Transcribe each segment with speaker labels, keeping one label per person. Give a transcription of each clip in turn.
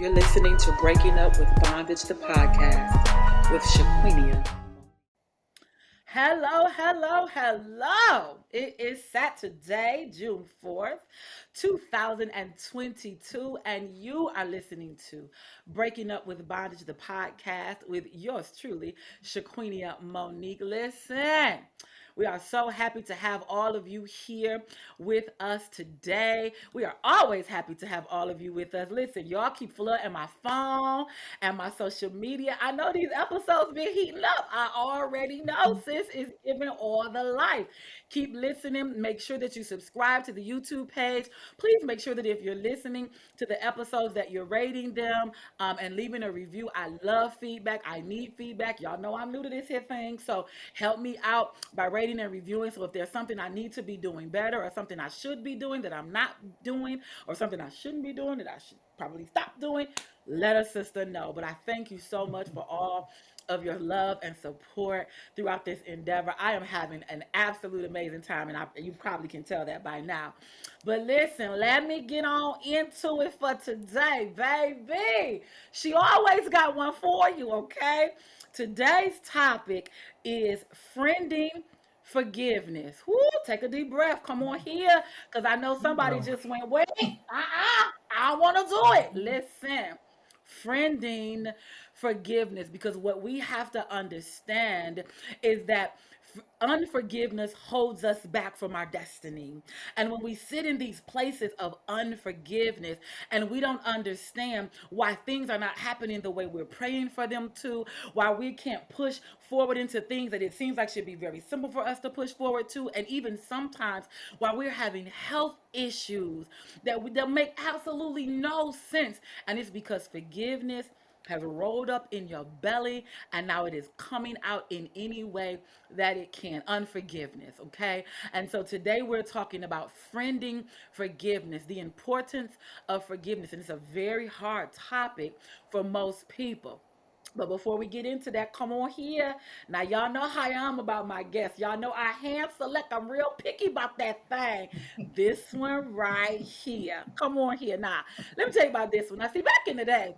Speaker 1: You're listening to Breaking Up with Bondage, the podcast with Shaquinia. Hello, hello, hello. It is Saturday, June 4th, 2022, and you are listening to Breaking Up with Bondage, the podcast with yours truly, Shaquinia Monique. Listen. We are so happy to have all of you here with us today. We are always happy to have all of you with us. Listen, y'all keep flooding my phone and my social media. I know these episodes been heating up. I already know sis is giving all the life. Keep listening. Make sure that you subscribe to the YouTube page. Please make sure that if you're listening to the episodes that you're rating them and leaving a review. I love feedback. I need feedback. Y'all know I'm new to this here thing. So help me out by rating and reviewing. So if there's something I need to be doing better or something I should be doing that I'm not doing or something I shouldn't be doing that I should probably stop doing, let a sister know. But I thank you so much for all of your love and support throughout this endeavor. I am having an absolute amazing time, and you probably can tell that by now. But listen, let me get on into it for today, baby. She always got one for you, okay? Today's topic is friending forgiveness. Whoo, take a deep breath. Come on here, because I know somebody just went, wait, I want to do it. Listen, friending forgiveness, because what we have to understand is that unforgiveness holds us back from our destiny. And when we sit in these places of unforgiveness and we don't understand why things are not happening the way we're praying for them to, why we can't push forward into things that it seems like should be very simple for us to push forward to, and even sometimes while we're having health issues that make absolutely no sense, and it's because forgiveness has rolled up in your belly and now it is coming out in any way that it can. Unforgiveness, okay? And so today we're talking about friending forgiveness, the importance of forgiveness. And it's a very hard topic for most people. But before we get into that, come on here. Now, y'all know how I am about my guests. Y'all know I hand select. I'm real picky about that thing. This one right here. Come on here. Now, let me tell you about this one. Now, see, back in the day,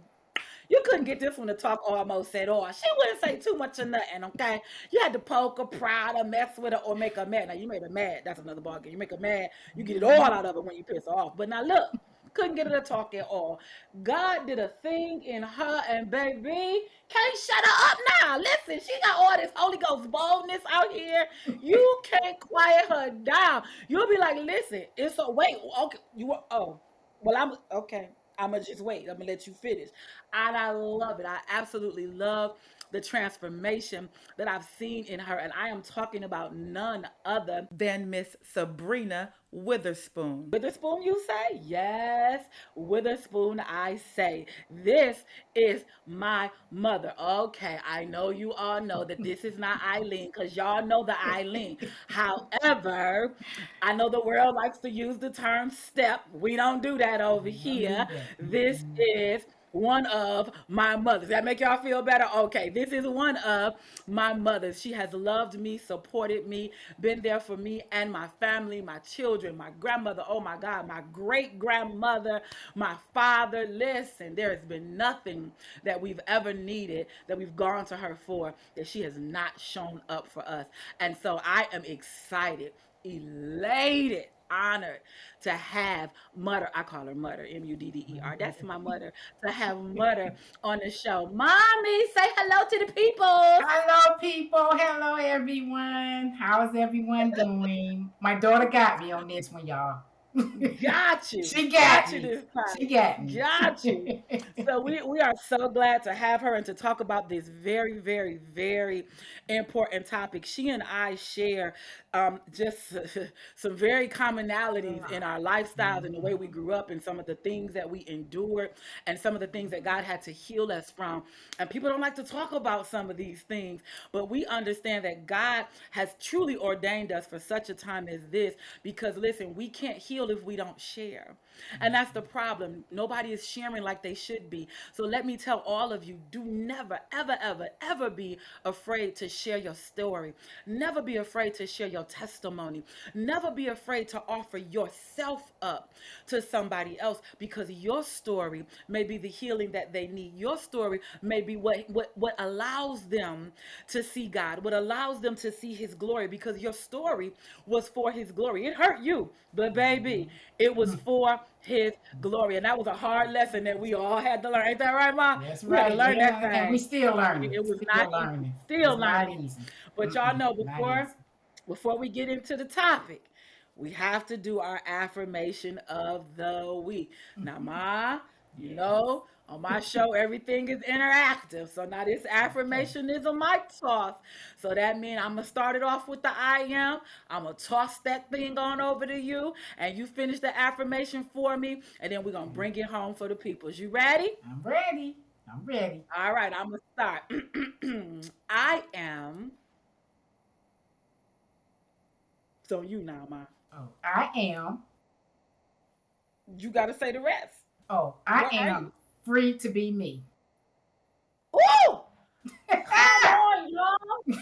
Speaker 1: you couldn't get this one to talk almost at all. She wouldn't say too much of nothing, okay? You had to poke her, prod her, mess with her, or make her mad. Now, you made her mad. That's another ballgame. You make her mad, you get it all out of her when you piss her off. But now, look, couldn't get her to talk at all. God did a thing in her, and baby, can't shut her up now. Listen, she got all this Holy Ghost boldness out here. You can't quiet her down. You'll be like, listen, it's a wait. Okay, well, I'm okay. I'm gonna just wait. I'm gonna let you finish. And I love it. I absolutely love the transformation that I've seen in her. And I am talking about none other than Miss Sabrina Witherspoon. Witherspoon, you say? Yes, Witherspoon, I say. This is my mother. Okay, I know you all know that this is not Eileen, because y'all know the Eileen. However, I know the world likes to use the term step. We don't do that over here. This is one of my mothers. That make y'all feel better? Okay, this is one of my mothers. She has loved me, supported me, been there for me and my family, my children, my grandmother, oh my God, my great grandmother, my father. Listen, there has been nothing that we've ever needed that we've gone to her for that she has not shown up for us. And so I am excited, elated, honored to have Mother. I call her Mother, Mudder. That's my mother. To have Mother on the show. Mommy, say hello to the people.
Speaker 2: Hello, people. Hello, everyone. How's everyone doing? My daughter got me on this one, y'all.
Speaker 1: Got you.
Speaker 2: She
Speaker 1: Got
Speaker 2: got
Speaker 1: you
Speaker 2: me.
Speaker 1: this time.
Speaker 2: She got me.
Speaker 1: Got you. So we are so glad to have her and to talk about this very, very, very important topic. She and I share just some very commonalities in our lifestyles and the way we grew up and some of the things that we endured and some of the things that God had to heal us from. And people don't like to talk about some of these things, but we understand that God has truly ordained us for such a time as this because listen, we can't heal if we don't share. And that's the problem. Nobody is sharing like they should be. So let me tell all of you, do never, ever, ever, ever be afraid to share your story. Never be afraid to share your testimony. Never be afraid to offer yourself up to somebody else, because your story may be the healing that they need. Your story may be what allows them to see God, what allows them to see his glory, because your story was for his glory. It hurt you, but baby, it was for his glory. And that was a hard lesson that we all had to learn. Ain't that right, Mom?
Speaker 2: That's
Speaker 1: We had to
Speaker 2: right.
Speaker 1: learn that
Speaker 2: Yeah, and we
Speaker 1: thing.
Speaker 2: still learning.
Speaker 1: It was not
Speaker 2: Still
Speaker 1: easy.
Speaker 2: learning.
Speaker 1: Still
Speaker 2: It's not
Speaker 1: learning.
Speaker 2: easy.
Speaker 1: But y'all know,
Speaker 2: Not easy.
Speaker 1: before we get into the topic, we have to do our affirmation of the week. Now, Ma, you
Speaker 2: Yes.
Speaker 1: know, on my show, everything is interactive. So now this
Speaker 2: Okay.
Speaker 1: affirmation is a mic toss. So that means I'm going to start it off with the I am. I'm going to toss that thing on over to you, and you finish the affirmation for me, and then we're going to bring it home for the peoples. You ready?
Speaker 2: I'm ready. I'm ready.
Speaker 1: All right, I'm going to start. I am. So you now, Ma.
Speaker 2: Oh, I am.
Speaker 1: You got to say the rest.
Speaker 2: Oh, I
Speaker 1: What are you?
Speaker 2: am free to be me.
Speaker 1: Ooh! Come on, y'all.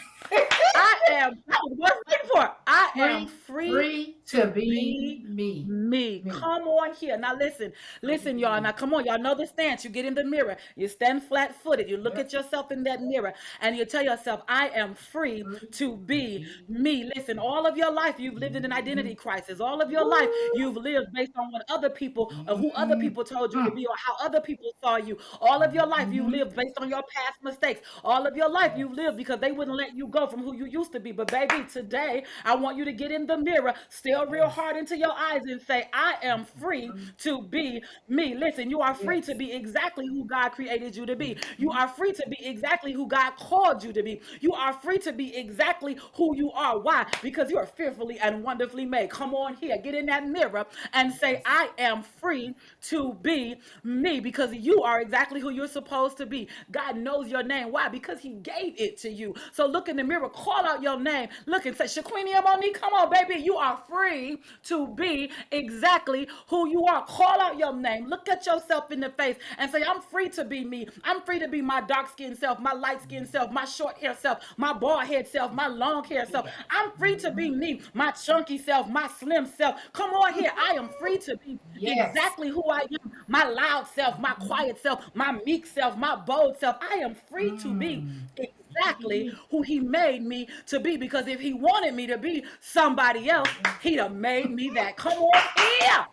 Speaker 1: I am. That was one thing for. I am
Speaker 2: free,
Speaker 1: free
Speaker 2: free
Speaker 1: to
Speaker 2: to be
Speaker 1: be
Speaker 2: me.
Speaker 1: me.
Speaker 2: Me.
Speaker 1: Come on here. Now listen,
Speaker 2: Free to
Speaker 1: listen,
Speaker 2: be
Speaker 1: y'all.
Speaker 2: me.
Speaker 1: Now come on, y'all know the stance. You get in the mirror. You stand flat-footed. You look
Speaker 2: Yep.
Speaker 1: at yourself in that mirror, and you tell yourself, "I am free
Speaker 2: Free
Speaker 1: to
Speaker 2: to
Speaker 1: be
Speaker 2: be
Speaker 1: me." Listen, all of your life you've lived in an
Speaker 2: me.
Speaker 1: identity crisis. All of your life
Speaker 2: Woo.
Speaker 1: you've lived based on what other people, or who other
Speaker 2: Mm-hmm.
Speaker 1: people told you to be, or how other people saw you. All of your life you've
Speaker 2: Mm-hmm.
Speaker 1: lived based on your past mistakes. All of your life you've
Speaker 2: Yes.
Speaker 1: lived because they wouldn't let you go from who you used to be. But baby, today I want you to get in the mirror, stare real
Speaker 2: Yes.
Speaker 1: hard into your eyes, and say, "I am free
Speaker 2: Free.
Speaker 1: to be me." Listen, you are free to
Speaker 2: Yes.
Speaker 1: be exactly who God created you to be. You
Speaker 2: Mm-hmm.
Speaker 1: are free to be exactly who God called you to be. You are free to be exactly who you are. Why? Because you are fearfully and wonderfully made. Come on here, get in that mirror and say,
Speaker 2: Yes.
Speaker 1: "I am free to be me," because you are exactly who you're supposed to be. God knows your name. Why? Because he gave it to you. So look in the mirror, call out your name, look and say, "Shaquini Monique, come on, baby. You are free to be exactly who you are." Call out your name. Look at yourself in the face and say, "I'm free to be me. I'm free to be my dark skinned self, my light skinned self, my short hair self, my bald head self, my long hair self.
Speaker 2: Yes.
Speaker 1: I'm free to
Speaker 2: Mm-hmm.
Speaker 1: be me, my chunky self, my slim self. Come on here. I am free to be
Speaker 2: Yes.
Speaker 1: exactly who I am, my loud self, my
Speaker 2: Mm-hmm.
Speaker 1: quiet self, my meek self, my bold self. I am free to be
Speaker 2: Mm. Free to be
Speaker 1: exactly
Speaker 2: me.
Speaker 1: who he made me to be, because if he wanted me to be somebody else, he'd have made me that." Come on here.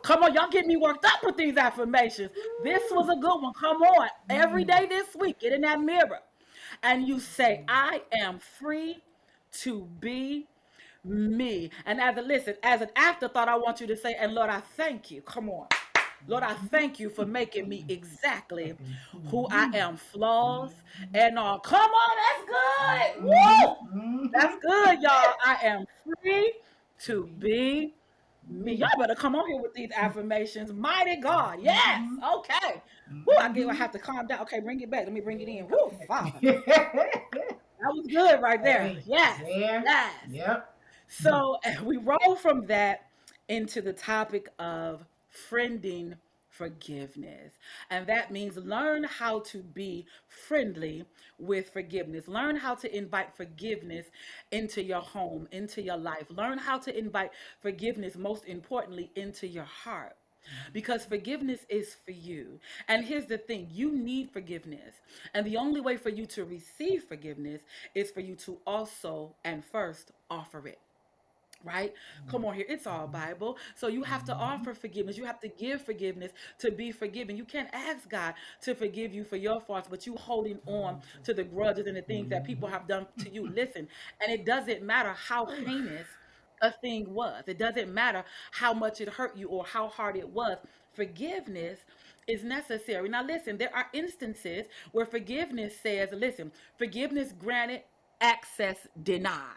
Speaker 1: Come on, y'all get me worked up with these affirmations. This was a good one. Come on. Every
Speaker 2: Mm.
Speaker 1: day this week, get in that mirror and you say, "I am free to be me." And as a listen, as an afterthought, I want you to say, "And Lord, I thank you." Come on. "Lord, I thank you for making me exactly
Speaker 2: Exactly who
Speaker 1: who I
Speaker 2: you
Speaker 1: am, flaws
Speaker 2: mm-hmm.
Speaker 1: and all." Come on, that's good.
Speaker 2: Mm-hmm.
Speaker 1: Woo!
Speaker 2: Mm-hmm.
Speaker 1: That's good, y'all. I am free
Speaker 2: To
Speaker 1: to
Speaker 2: be
Speaker 1: be me. Y'all
Speaker 2: me.
Speaker 1: better come on here with these affirmations. Mighty God. Yes.
Speaker 2: Mm-hmm.
Speaker 1: Okay. Woo, I
Speaker 2: Mm-hmm.
Speaker 1: have to calm down. Okay, bring it back. Let me bring it
Speaker 2: Yeah,
Speaker 1: in.
Speaker 2: go
Speaker 1: Woo, Father.
Speaker 2: ahead.
Speaker 1: That was good right there.
Speaker 2: Hey,
Speaker 1: Yes.
Speaker 2: yeah,
Speaker 1: Yes.
Speaker 2: yep. Mm.
Speaker 1: So we roll from that into the topic of friending forgiveness. And that means learn how to be friendly with forgiveness. Learn how to invite forgiveness into your home, into your life. Learn how to invite forgiveness, most importantly, into your heart, because forgiveness is for you. And here's the thing, you need forgiveness. And the only way for you to receive forgiveness is for you to also and first offer it. Right? Come on here. It's all Bible. So you have to
Speaker 2: Mm-hmm.
Speaker 1: offer forgiveness. You have to give forgiveness to be forgiven. You can't ask God to forgive you for your faults, but you holding on to the grudges and the things that people have done to you. Listen, and it doesn't matter how heinous a thing was. It doesn't matter how much it hurt you or how hard it was. Forgiveness is necessary. Now, listen, there are instances where forgiveness says, listen, forgiveness granted, access denied.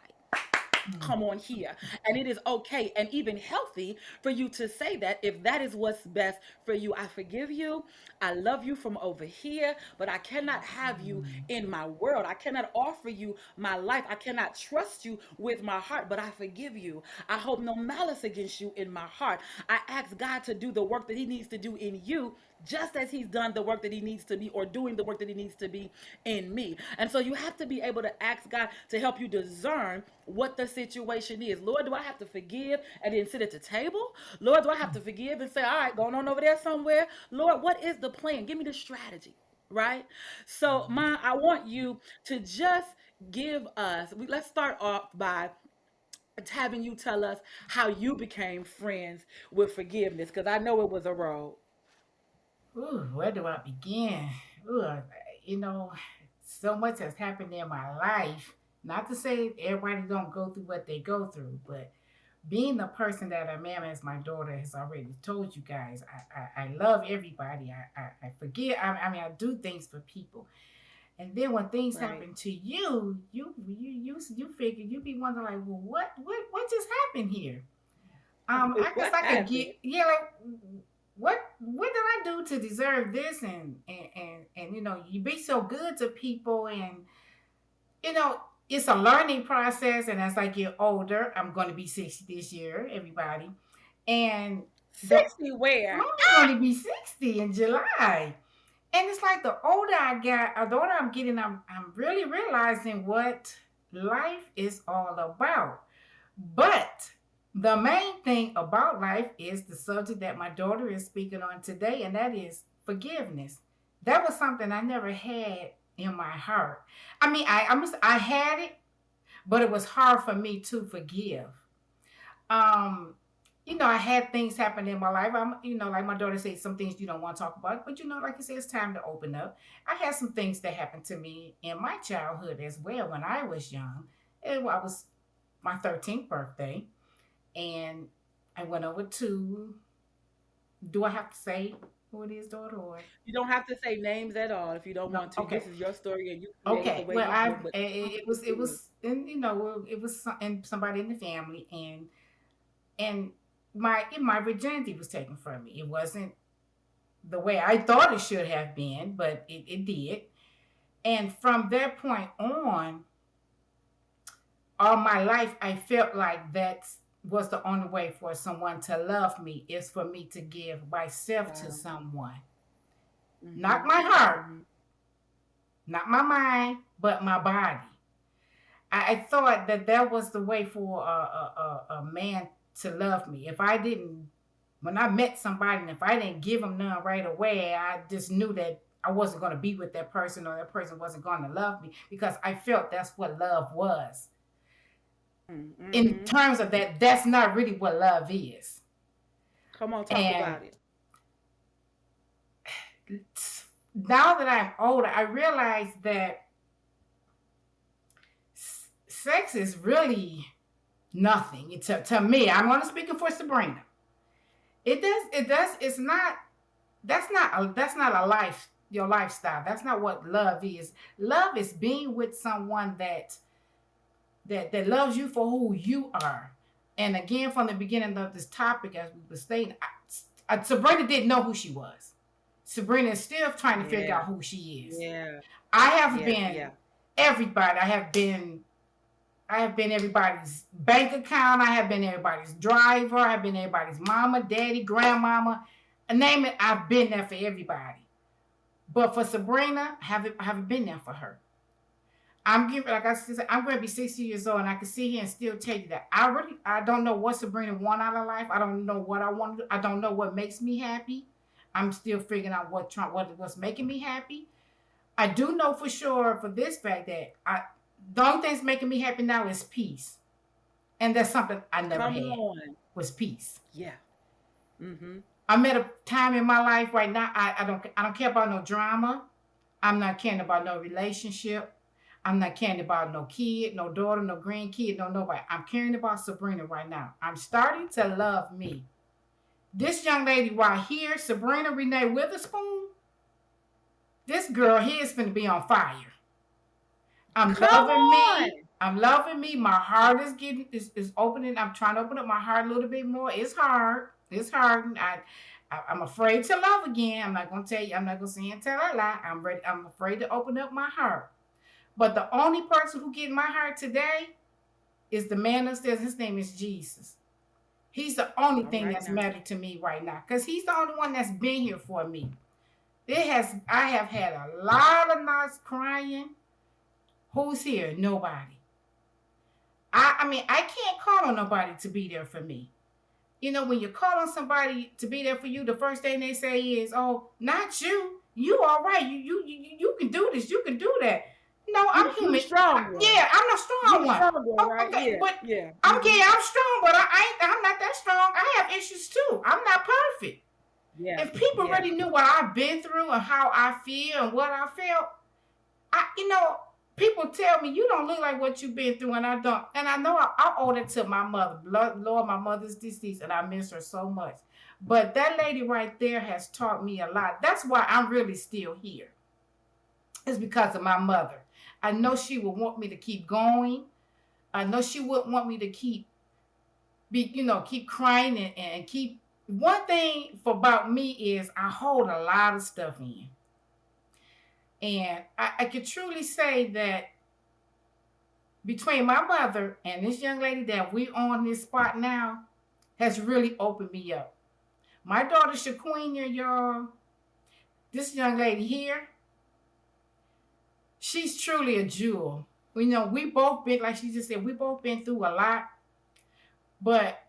Speaker 2: Mm.
Speaker 1: come on here. And it is okay and even healthy for you to say that if that is what's best for you. I forgive you. I love you from over here, but I cannot have you
Speaker 2: Mm.
Speaker 1: in my world. I cannot offer you my life. I cannot trust you with my heart, but I forgive you. I hope no malice against you in my heart. I ask God to do the work that He needs to do in you, just as He's done the work that He needs to be, or doing the work that He needs to be in me. And so you have to be able to ask God to help you discern what the situation is. Lord, do I have to forgive and then sit at the table? Lord, do I have to forgive and say, all right, going on over there somewhere? Lord, what is the plan? Give me the strategy, right? So, Ma, I want you to just give us, let's start off by having you tell us how you became friends with forgiveness, because I know it was a road.
Speaker 2: Ooh, where do I begin? Ooh, you know, so much has happened in my life. Not to say everybody don't go through what they go through, but being the person that I am, as my daughter has already told you guys, I love everybody. I forgive. I do things for people. And then when things
Speaker 1: Right.
Speaker 2: happen to you, you figure you be wondering like, well, what just happened here? I guess
Speaker 1: What
Speaker 2: I could get
Speaker 1: happened?
Speaker 2: yeah, like what did I do to deserve this? And you be so good to people, and you know it's a learning process. And as I get older, I'm going to be 60 this year, everybody, and the
Speaker 1: 60 where?
Speaker 2: mom's going to be 60 in July. And it's like the older I get, the older I'm getting, I'm really realizing what life is all about. But the main thing about life is the subject that my daughter is speaking on today, and that is forgiveness. That was something I never had in my heart. I mean, I had it, but it was hard for me to forgive. Um, I had things happen in my life. Like my daughter said, some things you don't want to talk about, but like you said, it's time to open up. I had some things that happened to me in my childhood as well when I was young. I was my 13th birthday, and I went over to. Do I have to say who it is, daughter? Or
Speaker 1: You don't have to say names at all if you don't
Speaker 2: no?
Speaker 1: want to.
Speaker 2: Okay,
Speaker 1: This is your story and you create it the
Speaker 2: okay.
Speaker 1: way
Speaker 2: Well,
Speaker 1: you
Speaker 2: I
Speaker 1: want, but
Speaker 2: it
Speaker 1: comfortable
Speaker 2: was
Speaker 1: for
Speaker 2: it
Speaker 1: you.
Speaker 2: was and it was and somebody in the family, and my virginity was taken from me. It wasn't the way I thought it should have been, but it did. And from that point on, all my life, I felt like that was the only way for someone to love me is for me to give myself to
Speaker 1: Wow.
Speaker 2: someone. Not
Speaker 1: Mhm.
Speaker 2: my heart,
Speaker 1: Mhm.
Speaker 2: not my mind, but my body. I thought that that was the way for a man to love me. If I didn't, when I met somebody, and if I didn't give them none right away, I just knew that I wasn't going to be with that person, or that person wasn't going to love me, because I felt that's what love was. In
Speaker 1: Mhm.
Speaker 2: terms of that, that's not really what love is.
Speaker 1: Come on, talk
Speaker 2: And
Speaker 1: about it.
Speaker 2: now that I'm older, I realize that sex is really nothing. To me, I'm only speaking for Sabrina. It's not. That's not a life. Your lifestyle. That's not what love is. Love is being with someone that loves you for who you are. And again, from the beginning of this topic, as we were stating, Sabrina didn't know who she was. Sabrina is still trying to figure
Speaker 1: Yeah.
Speaker 2: out who she is.
Speaker 1: Yeah.
Speaker 2: I have
Speaker 1: Yeah.
Speaker 2: been
Speaker 1: Yeah.
Speaker 2: everybody. I have been everybody's bank account. I have been everybody's driver. I have been everybody's mama, daddy, grandmama. Name it, I've been there for everybody. But for Sabrina, I haven't been there for her. Like I said, I'm going to be 60 years old, and I can sit here and still tell you that I don't know what Sabrina want out of life. I don't know what I want to do. I don't know what makes me happy. I'm still figuring out what's making me happy. I do know for sure for this fact that the only thing that's making me happy now is peace, and that's something I never
Speaker 1: Come
Speaker 2: had,
Speaker 1: on.
Speaker 2: was peace.
Speaker 1: Yeah. Mhm.
Speaker 2: I'm at a time in my life right now. I don't care about no drama. I'm not caring about no relationship. I'm not caring about no kid, no daughter, no grandkid, no nobody. I'm caring about Sabrina right now. I'm starting to love me. This young lady right here, Sabrina Renee Witherspoon, this girl here is going to be on fire. I'm
Speaker 1: Come
Speaker 2: loving
Speaker 1: on.
Speaker 2: me. I'm loving me. My heart is getting is opening. I'm trying to open up my heart a little bit more. It's hard. It's hard. I'm afraid to love again. I'm not gonna tell you. I'm not gonna say and tell a lie. I'm ready. I'm afraid to open up my heart. But the only person who get my heart today is the man upstairs. His name is Jesus. He's the only
Speaker 1: All
Speaker 2: thing
Speaker 1: right
Speaker 2: that's
Speaker 1: now.
Speaker 2: mattered to me right now, because he's the only one that's been here for me. It has. I have had a lot of nights crying. Who's here? Nobody. I mean, I can't call on nobody to be there for me. You know, when you call on somebody to be there for you, the first thing they say is, "Oh, not you. You all right. You can do this. You can do that." No, I'm
Speaker 1: You the
Speaker 2: human.
Speaker 1: strong one.
Speaker 2: Yeah, I'm the
Speaker 1: You
Speaker 2: strong
Speaker 1: the
Speaker 2: one.
Speaker 1: strong one,
Speaker 2: Oh,
Speaker 1: right?
Speaker 2: okay,
Speaker 1: Yeah,
Speaker 2: but
Speaker 1: yeah.
Speaker 2: okay, I'm strong, but I'm not that strong. I have issues too. I'm not perfect.
Speaker 1: Yeah,
Speaker 2: If people
Speaker 1: yeah.
Speaker 2: really knew what I've been through and how I feel and what I felt, you know, people tell me you don't look like what you've been through, and I don't. And I know I owe it to my mother. Lord, my mother's deceased, and I miss her so much. But that lady right there has taught me a lot. That's why I'm really still here. It's because of my mother. I know she would want me to keep going. I know she wouldn't want me to keep crying and keep. One thing for about me is I hold a lot of stuff in. And I could truly say that between my mother and this young lady that we on this spot now has really opened me up. My daughter Shaquina, y'all, this young lady here, she's truly a jewel. We both been, like she just said, we both been through a lot, but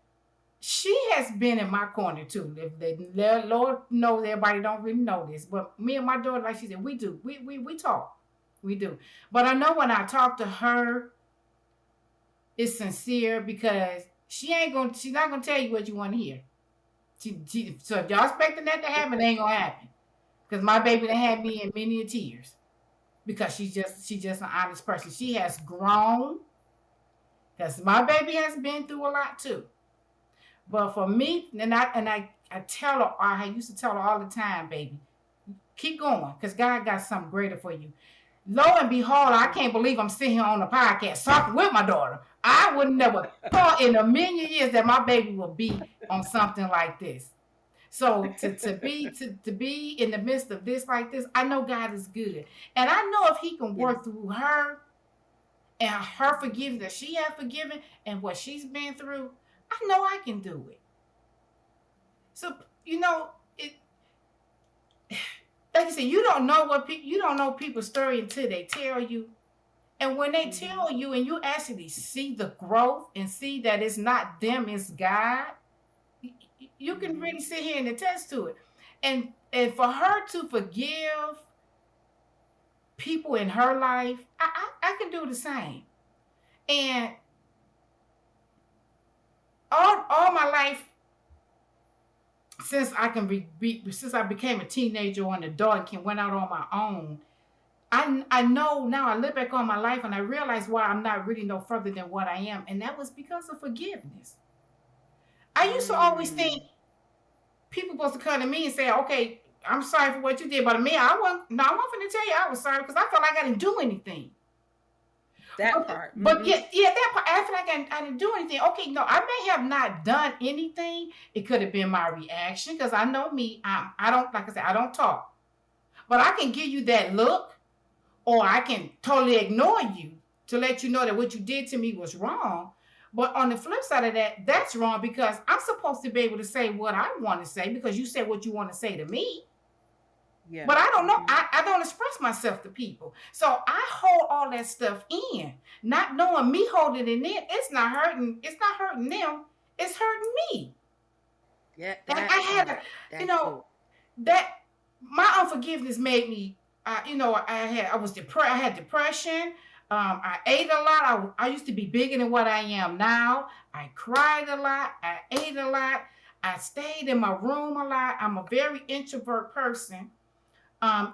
Speaker 2: she has been in my corner too. If the Lord knows, everybody don't really know this, but me and my daughter, like she said, we do. We talk. We do. But I know when I talk to her, it's sincere because she's not gonna tell you what you want to hear. So if y'all expecting that to happen, it ain't gonna happen. Because my baby done had me in many tears. Because she's just an honest person. She has grown. Because my baby has been through a lot too. But for me, and I tell her, I used to tell her all the time, baby, keep going, because God got something greater for you. Lo and behold, I can't believe I'm sitting here on the podcast talking with my daughter. I would never thought in a million years that my baby would be on something like this. So to be in the midst of this like this, I know God is good, and I know if He can
Speaker 1: Yeah.
Speaker 2: work through her and her forgiveness that she has forgiven and what she's been through, I know I can do it. So it like I said, you don't know people's story until they tell you. And when they
Speaker 1: Hmm.
Speaker 2: tell you and you actually see the growth and see that it's not them, it's God, you can
Speaker 1: Hmm.
Speaker 2: really sit here and attest to it. And for her to forgive people in her life, I can do the same. And all my life, since I became a teenager or an adult and went out on my own, I know now. I look back on my life and I realize why I'm not really no further than what I am, and that was because of forgiveness. I used to always
Speaker 1: Mm.
Speaker 2: think people supposed to come to me and say, "Okay, I'm sorry for what you did," but me, I wasn't. No, I wasn't going to tell you I was sorry because I felt like I didn't do anything.
Speaker 1: That
Speaker 2: But
Speaker 1: part.
Speaker 2: but
Speaker 1: Hmm.
Speaker 2: yeah, that part, I feel like I didn't do anything. Okay, no, I may have not done anything. It could have been my reaction because I know me. I don't, like I said, I don't talk, but I can give you that look, or I can totally ignore you to let you know that what you did to me was wrong. But on the flip side of that, that's wrong because I'm supposed to be able to say what I want to say because you said what you want to say to me.
Speaker 1: Yeah.
Speaker 2: But I don't know.
Speaker 1: Hmm.
Speaker 2: I don't express myself to people. So I hold all that stuff in, not knowing me holding it in. It's not hurting. It's not hurting them. It's hurting me.
Speaker 1: Yeah.
Speaker 2: And
Speaker 1: That
Speaker 2: I had a,
Speaker 1: part.
Speaker 2: you
Speaker 1: That's
Speaker 2: know,
Speaker 1: it.
Speaker 2: that my unforgiveness made me, I was depressed. I had depression. I ate a lot. I used to be bigger than what I am now. I cried a lot. I ate a lot. I stayed in my room a lot. I'm a very introvert person.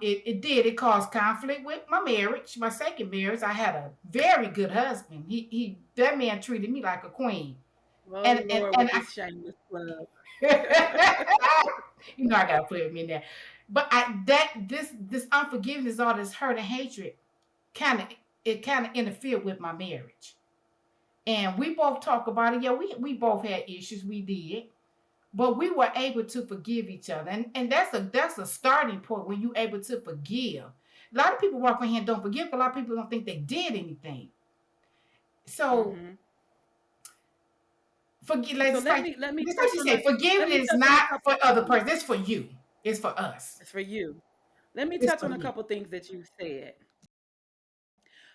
Speaker 2: It caused conflict with my marriage, my second marriage. I had a very good husband. He that man treated me like a queen.
Speaker 1: Oh
Speaker 2: And and
Speaker 1: Lord,
Speaker 2: and
Speaker 1: with this shameless plug.
Speaker 2: I gotta put him in there. But this unforgiveness, all this hurt and hatred, kind of. it kind of interfered with my marriage. And we both talk about it. Yeah, we both had issues. We did. But we were able to forgive each other. And that's a starting point when you're able to forgive. A lot of people walk in here and don't forgive. A lot of people don't think they did anything. So
Speaker 1: Mm-hmm.
Speaker 2: forgive,
Speaker 1: So
Speaker 2: like,
Speaker 1: let
Speaker 2: like
Speaker 1: me
Speaker 2: this what
Speaker 1: touch
Speaker 2: she
Speaker 1: on a
Speaker 2: said. Forgiveness is not
Speaker 1: couple
Speaker 2: for other
Speaker 1: things.
Speaker 2: person. It's for you. It's for us.
Speaker 1: It's for you. Let me
Speaker 2: It's
Speaker 1: touch
Speaker 2: for
Speaker 1: on a
Speaker 2: you.
Speaker 1: couple things that you said.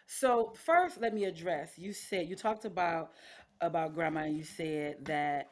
Speaker 1: So first, let me address. You said you talked about grandma, and you said that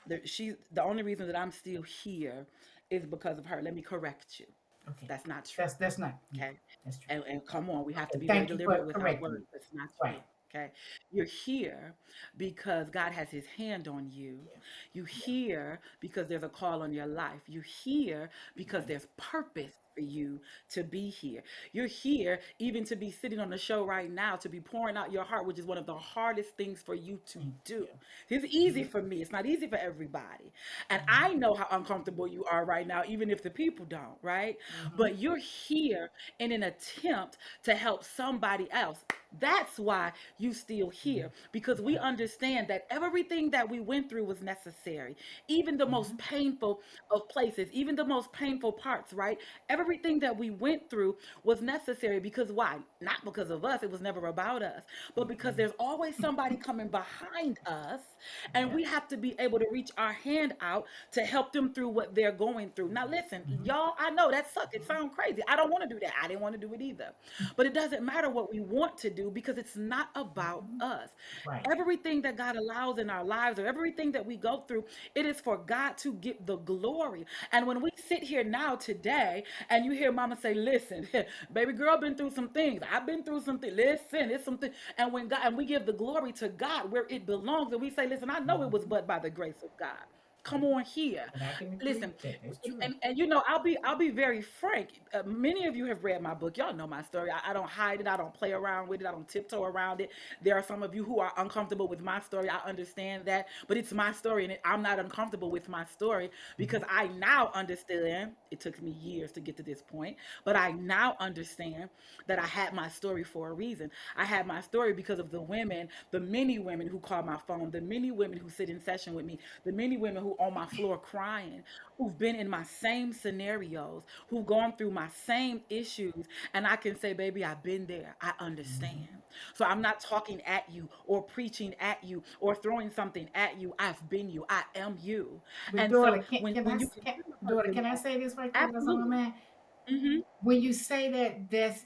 Speaker 1: the only reason that I'm still here is because of her. Let me correct you.
Speaker 2: Okay.
Speaker 1: That's not true.
Speaker 2: That's not, yeah,
Speaker 1: Okay.
Speaker 2: that's true.
Speaker 1: And come on, we have to
Speaker 2: Okay.
Speaker 1: be very
Speaker 2: Thank you for
Speaker 1: deliberate with our
Speaker 2: correcting me.
Speaker 1: words. That's not
Speaker 2: Right.
Speaker 1: true. Okay. You're here because God has his hand on you.
Speaker 2: Yeah.
Speaker 1: You
Speaker 2: Yeah.
Speaker 1: here because there's a call on your life. You here because
Speaker 2: Right.
Speaker 1: there's purpose for you to be here. You're here even to be sitting on the show right now, to be pouring out your heart, which is one of the hardest things for you to
Speaker 2: Thank
Speaker 1: do.
Speaker 2: you.
Speaker 1: It's easy for me. It's not easy for everybody. And I know how uncomfortable you are right now, even if the people don't, right?
Speaker 2: Mm-hmm.
Speaker 1: But you're here in an attempt to help somebody else. That's why you still here, because we
Speaker 2: Yeah.
Speaker 1: understand that everything that we went through was necessary. Even the
Speaker 2: Mm-hmm.
Speaker 1: most painful of places, even the most painful parts, right? Everything that we went through was necessary because why? Not because of us, it was never about us, but because
Speaker 2: Mm-mm.
Speaker 1: there's always somebody coming behind us, and
Speaker 2: Yeah.
Speaker 1: we have to be able to reach our hand out to help them through what they're going through. Now, listen,
Speaker 2: Mm-hmm.
Speaker 1: y'all, I know that sucks. It sounds crazy. I don't want to do that. I didn't want to do it either. But it doesn't matter what we want to do because it's not about
Speaker 2: Mm-hmm.
Speaker 1: us.
Speaker 2: Right.
Speaker 1: Everything that God allows in our lives or everything that we go through, it is for God to get the glory. And when we sit here now today and you hear mama say, listen, baby girl been through some things. I've been through something. Listen, it's something. And when God, and we give the glory to God where it belongs, and we say, listen, I know it was
Speaker 2: Mm-hmm.
Speaker 1: but by the grace of God. Come
Speaker 2: Yeah.
Speaker 1: on here.
Speaker 2: And I can agree
Speaker 1: Listen,
Speaker 2: with that. That's true.
Speaker 1: and you know, I'll be very frank. Many of you have read my book. Y'all know my story. I don't hide it. I don't play around with it. I don't tiptoe around it. There are some of you who are uncomfortable with my story. I understand that, but it's my story, and I'm not uncomfortable with my story because I now understand. It took me years to get to this point, but I now understand that I had my story for a reason. I had my story because of the women, the many women who call my phone, the many women who sit in session with me, the many women who on my floor crying, who've been in my same scenarios, who've gone through my same issues. And I can say, baby, I've been there. I understand.
Speaker 2: Mm-hmm.
Speaker 1: So I'm not talking at you or preaching at you or throwing something at you. I've been you. I am you.
Speaker 2: But
Speaker 1: And so
Speaker 2: daughter,
Speaker 1: when you can hear a
Speaker 2: daughter,
Speaker 1: person
Speaker 2: can I
Speaker 1: that,
Speaker 2: say this right quick, as a
Speaker 1: absolutely.
Speaker 2: man?
Speaker 1: Hmm.
Speaker 2: When you say that, that's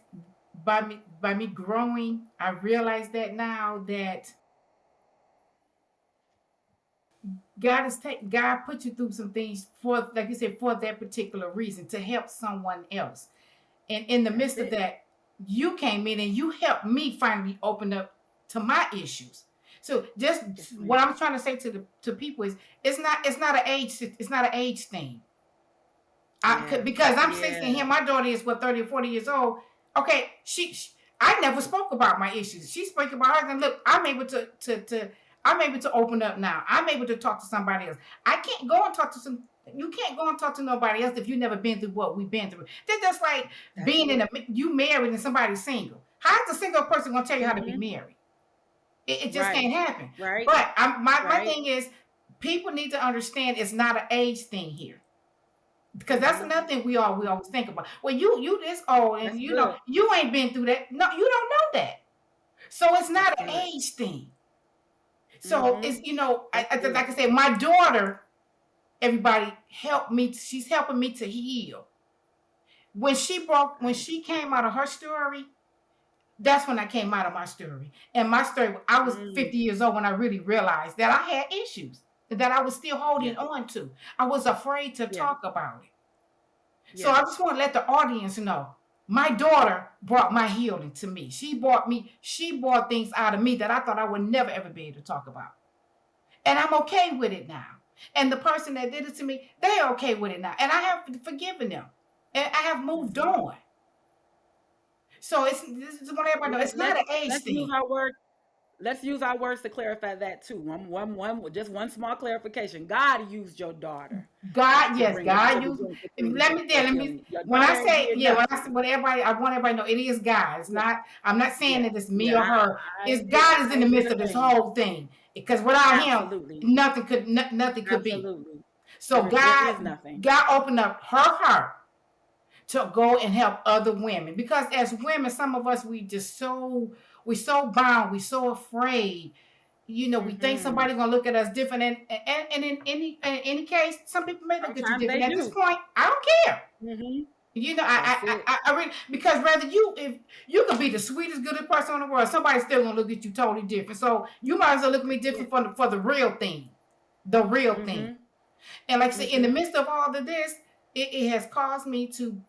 Speaker 2: by me growing. I realize that now that God put you through some things for, like you said, for that particular reason to help someone else. And in the
Speaker 1: That's
Speaker 2: midst of
Speaker 1: it.
Speaker 2: that, you came in and you helped me finally open up to my issues. So just
Speaker 1: Yes,
Speaker 2: what
Speaker 1: ma'am.
Speaker 2: I'm trying to say to people is it's not an age thing.
Speaker 1: Yeah.
Speaker 2: Because I'm 60
Speaker 1: Yeah.
Speaker 2: here, my daughter is what 30 or 40 years old. Okay, she I never spoke about my issues. She spoke about hers, and look, I'm able to open up now. I'm able to talk to somebody else. I can't go and talk to some. You can't go and talk to nobody else if you've never been through what we've been through. That's just like
Speaker 1: That's
Speaker 2: being in
Speaker 1: it.
Speaker 2: a you married and somebody's single. How's a single person gonna tell you how to be
Speaker 1: Hmm.
Speaker 2: married? It just
Speaker 1: Right.
Speaker 2: can't happen.
Speaker 1: Right.
Speaker 2: But my
Speaker 1: Right.
Speaker 2: thing is, people need to understand it's not an age thing here, because that's
Speaker 1: Hmm.
Speaker 2: another thing we always think about. Well, you this old and
Speaker 1: That's
Speaker 2: you know
Speaker 1: good.
Speaker 2: you ain't been through that. No, you don't know that. So it's
Speaker 1: That's
Speaker 2: not an
Speaker 1: good.
Speaker 2: age thing. So
Speaker 1: Hmm.
Speaker 2: it's
Speaker 1: That's good.
Speaker 2: like I said, my daughter, everybody helped me. She's helping me to heal. When
Speaker 1: I
Speaker 2: she came out of her story, that's when I came out of my story. And my story, I was
Speaker 1: mm,
Speaker 2: 50 years old when I really realized that I had issues that I was still holding
Speaker 1: yeah.
Speaker 2: on to. I was afraid to
Speaker 1: Yeah.
Speaker 2: talk about it. So
Speaker 1: Yeah.
Speaker 2: I just want to let the audience know my daughter brought my healing to me. She brought things out of me that I thought I would never ever be able to talk about. And I'm okay with it now. And the person that did it to me, they're okay with it now. And I have forgiven them. And I have moved
Speaker 1: Hmm.
Speaker 2: on. So this is what everybody know. It's not
Speaker 1: Let's
Speaker 2: an age
Speaker 1: use
Speaker 2: thing.
Speaker 1: our word. let's use our words to clarify that too. Just one small clarification. God used your daughter
Speaker 2: God,
Speaker 1: to
Speaker 2: yes,
Speaker 1: bring us to
Speaker 2: God
Speaker 1: the
Speaker 2: used.
Speaker 1: brink of
Speaker 2: Let
Speaker 1: clean
Speaker 2: me there.
Speaker 1: of
Speaker 2: Let me.
Speaker 1: healing. Your
Speaker 2: When I
Speaker 1: daughter ain't
Speaker 2: say,
Speaker 1: did
Speaker 2: yeah, when I say
Speaker 1: nothing.
Speaker 2: what everybody, I want everybody to know it is God. It's
Speaker 1: Yeah,
Speaker 2: not. I'm not saying
Speaker 1: yeah,
Speaker 2: that it's me
Speaker 1: yeah.
Speaker 2: or her. It's God is
Speaker 1: I
Speaker 2: in the
Speaker 1: ain't did
Speaker 2: midst
Speaker 1: a
Speaker 2: of this
Speaker 1: thing.
Speaker 2: whole thing. Because without Him,
Speaker 1: Absolutely,
Speaker 2: nothing could be.
Speaker 1: absolutely.
Speaker 2: So
Speaker 1: There is nothing.
Speaker 2: God opened up her heart to go and help other women. Because as women, some of us we so bound, we so afraid. We think
Speaker 1: Mm-hmm.
Speaker 2: somebody's gonna look at us different, and in any case, some people may look at you
Speaker 1: Sometimes
Speaker 2: different.
Speaker 1: they
Speaker 2: At this
Speaker 1: do.
Speaker 2: point, I don't care.
Speaker 1: Mm-hmm.
Speaker 2: I
Speaker 1: That's it.
Speaker 2: really, because rather if you could be the sweetest, goodest person in the world, somebody's still gonna look at you totally different. So you might as well look at me
Speaker 1: That's
Speaker 2: different
Speaker 1: it.
Speaker 2: for the real thing, the real thing.
Speaker 1: Mm-hmm.
Speaker 2: And like I said, in the
Speaker 1: Mm-hmm.
Speaker 2: midst of all of this, it has caused me to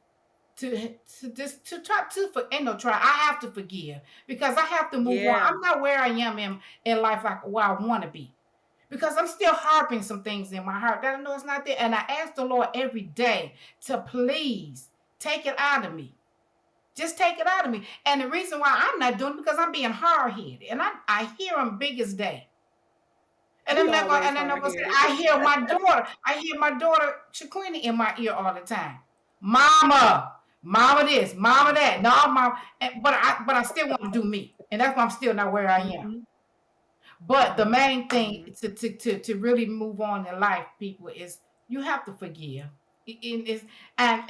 Speaker 2: just to try to for ain't no try. I have to forgive because I have to move on.
Speaker 1: Yeah.
Speaker 2: I'm not where I am in life like where I want to be because I'm still harping some things in my heart that I know it's not there. And I ask the Lord every day to please take it out of me. Just take it out of me. And the reason why I'm not doing it because I'm being hard headed, and I hear him big as day. And
Speaker 1: We
Speaker 2: I'm not gonna
Speaker 1: always
Speaker 2: and I'm not
Speaker 1: hard
Speaker 2: gonna say
Speaker 1: headed.
Speaker 2: I hear my daughter Shaquina in my ear all the time. Mama, mama this, mama that. No, mom, but I still want to do me. And that's why I'm still not where I am.
Speaker 1: Mm-hmm.
Speaker 2: But the
Speaker 1: Mm-hmm.
Speaker 2: main thing
Speaker 1: Mm-hmm.
Speaker 2: to really move on in life, people, is you have to forgive. And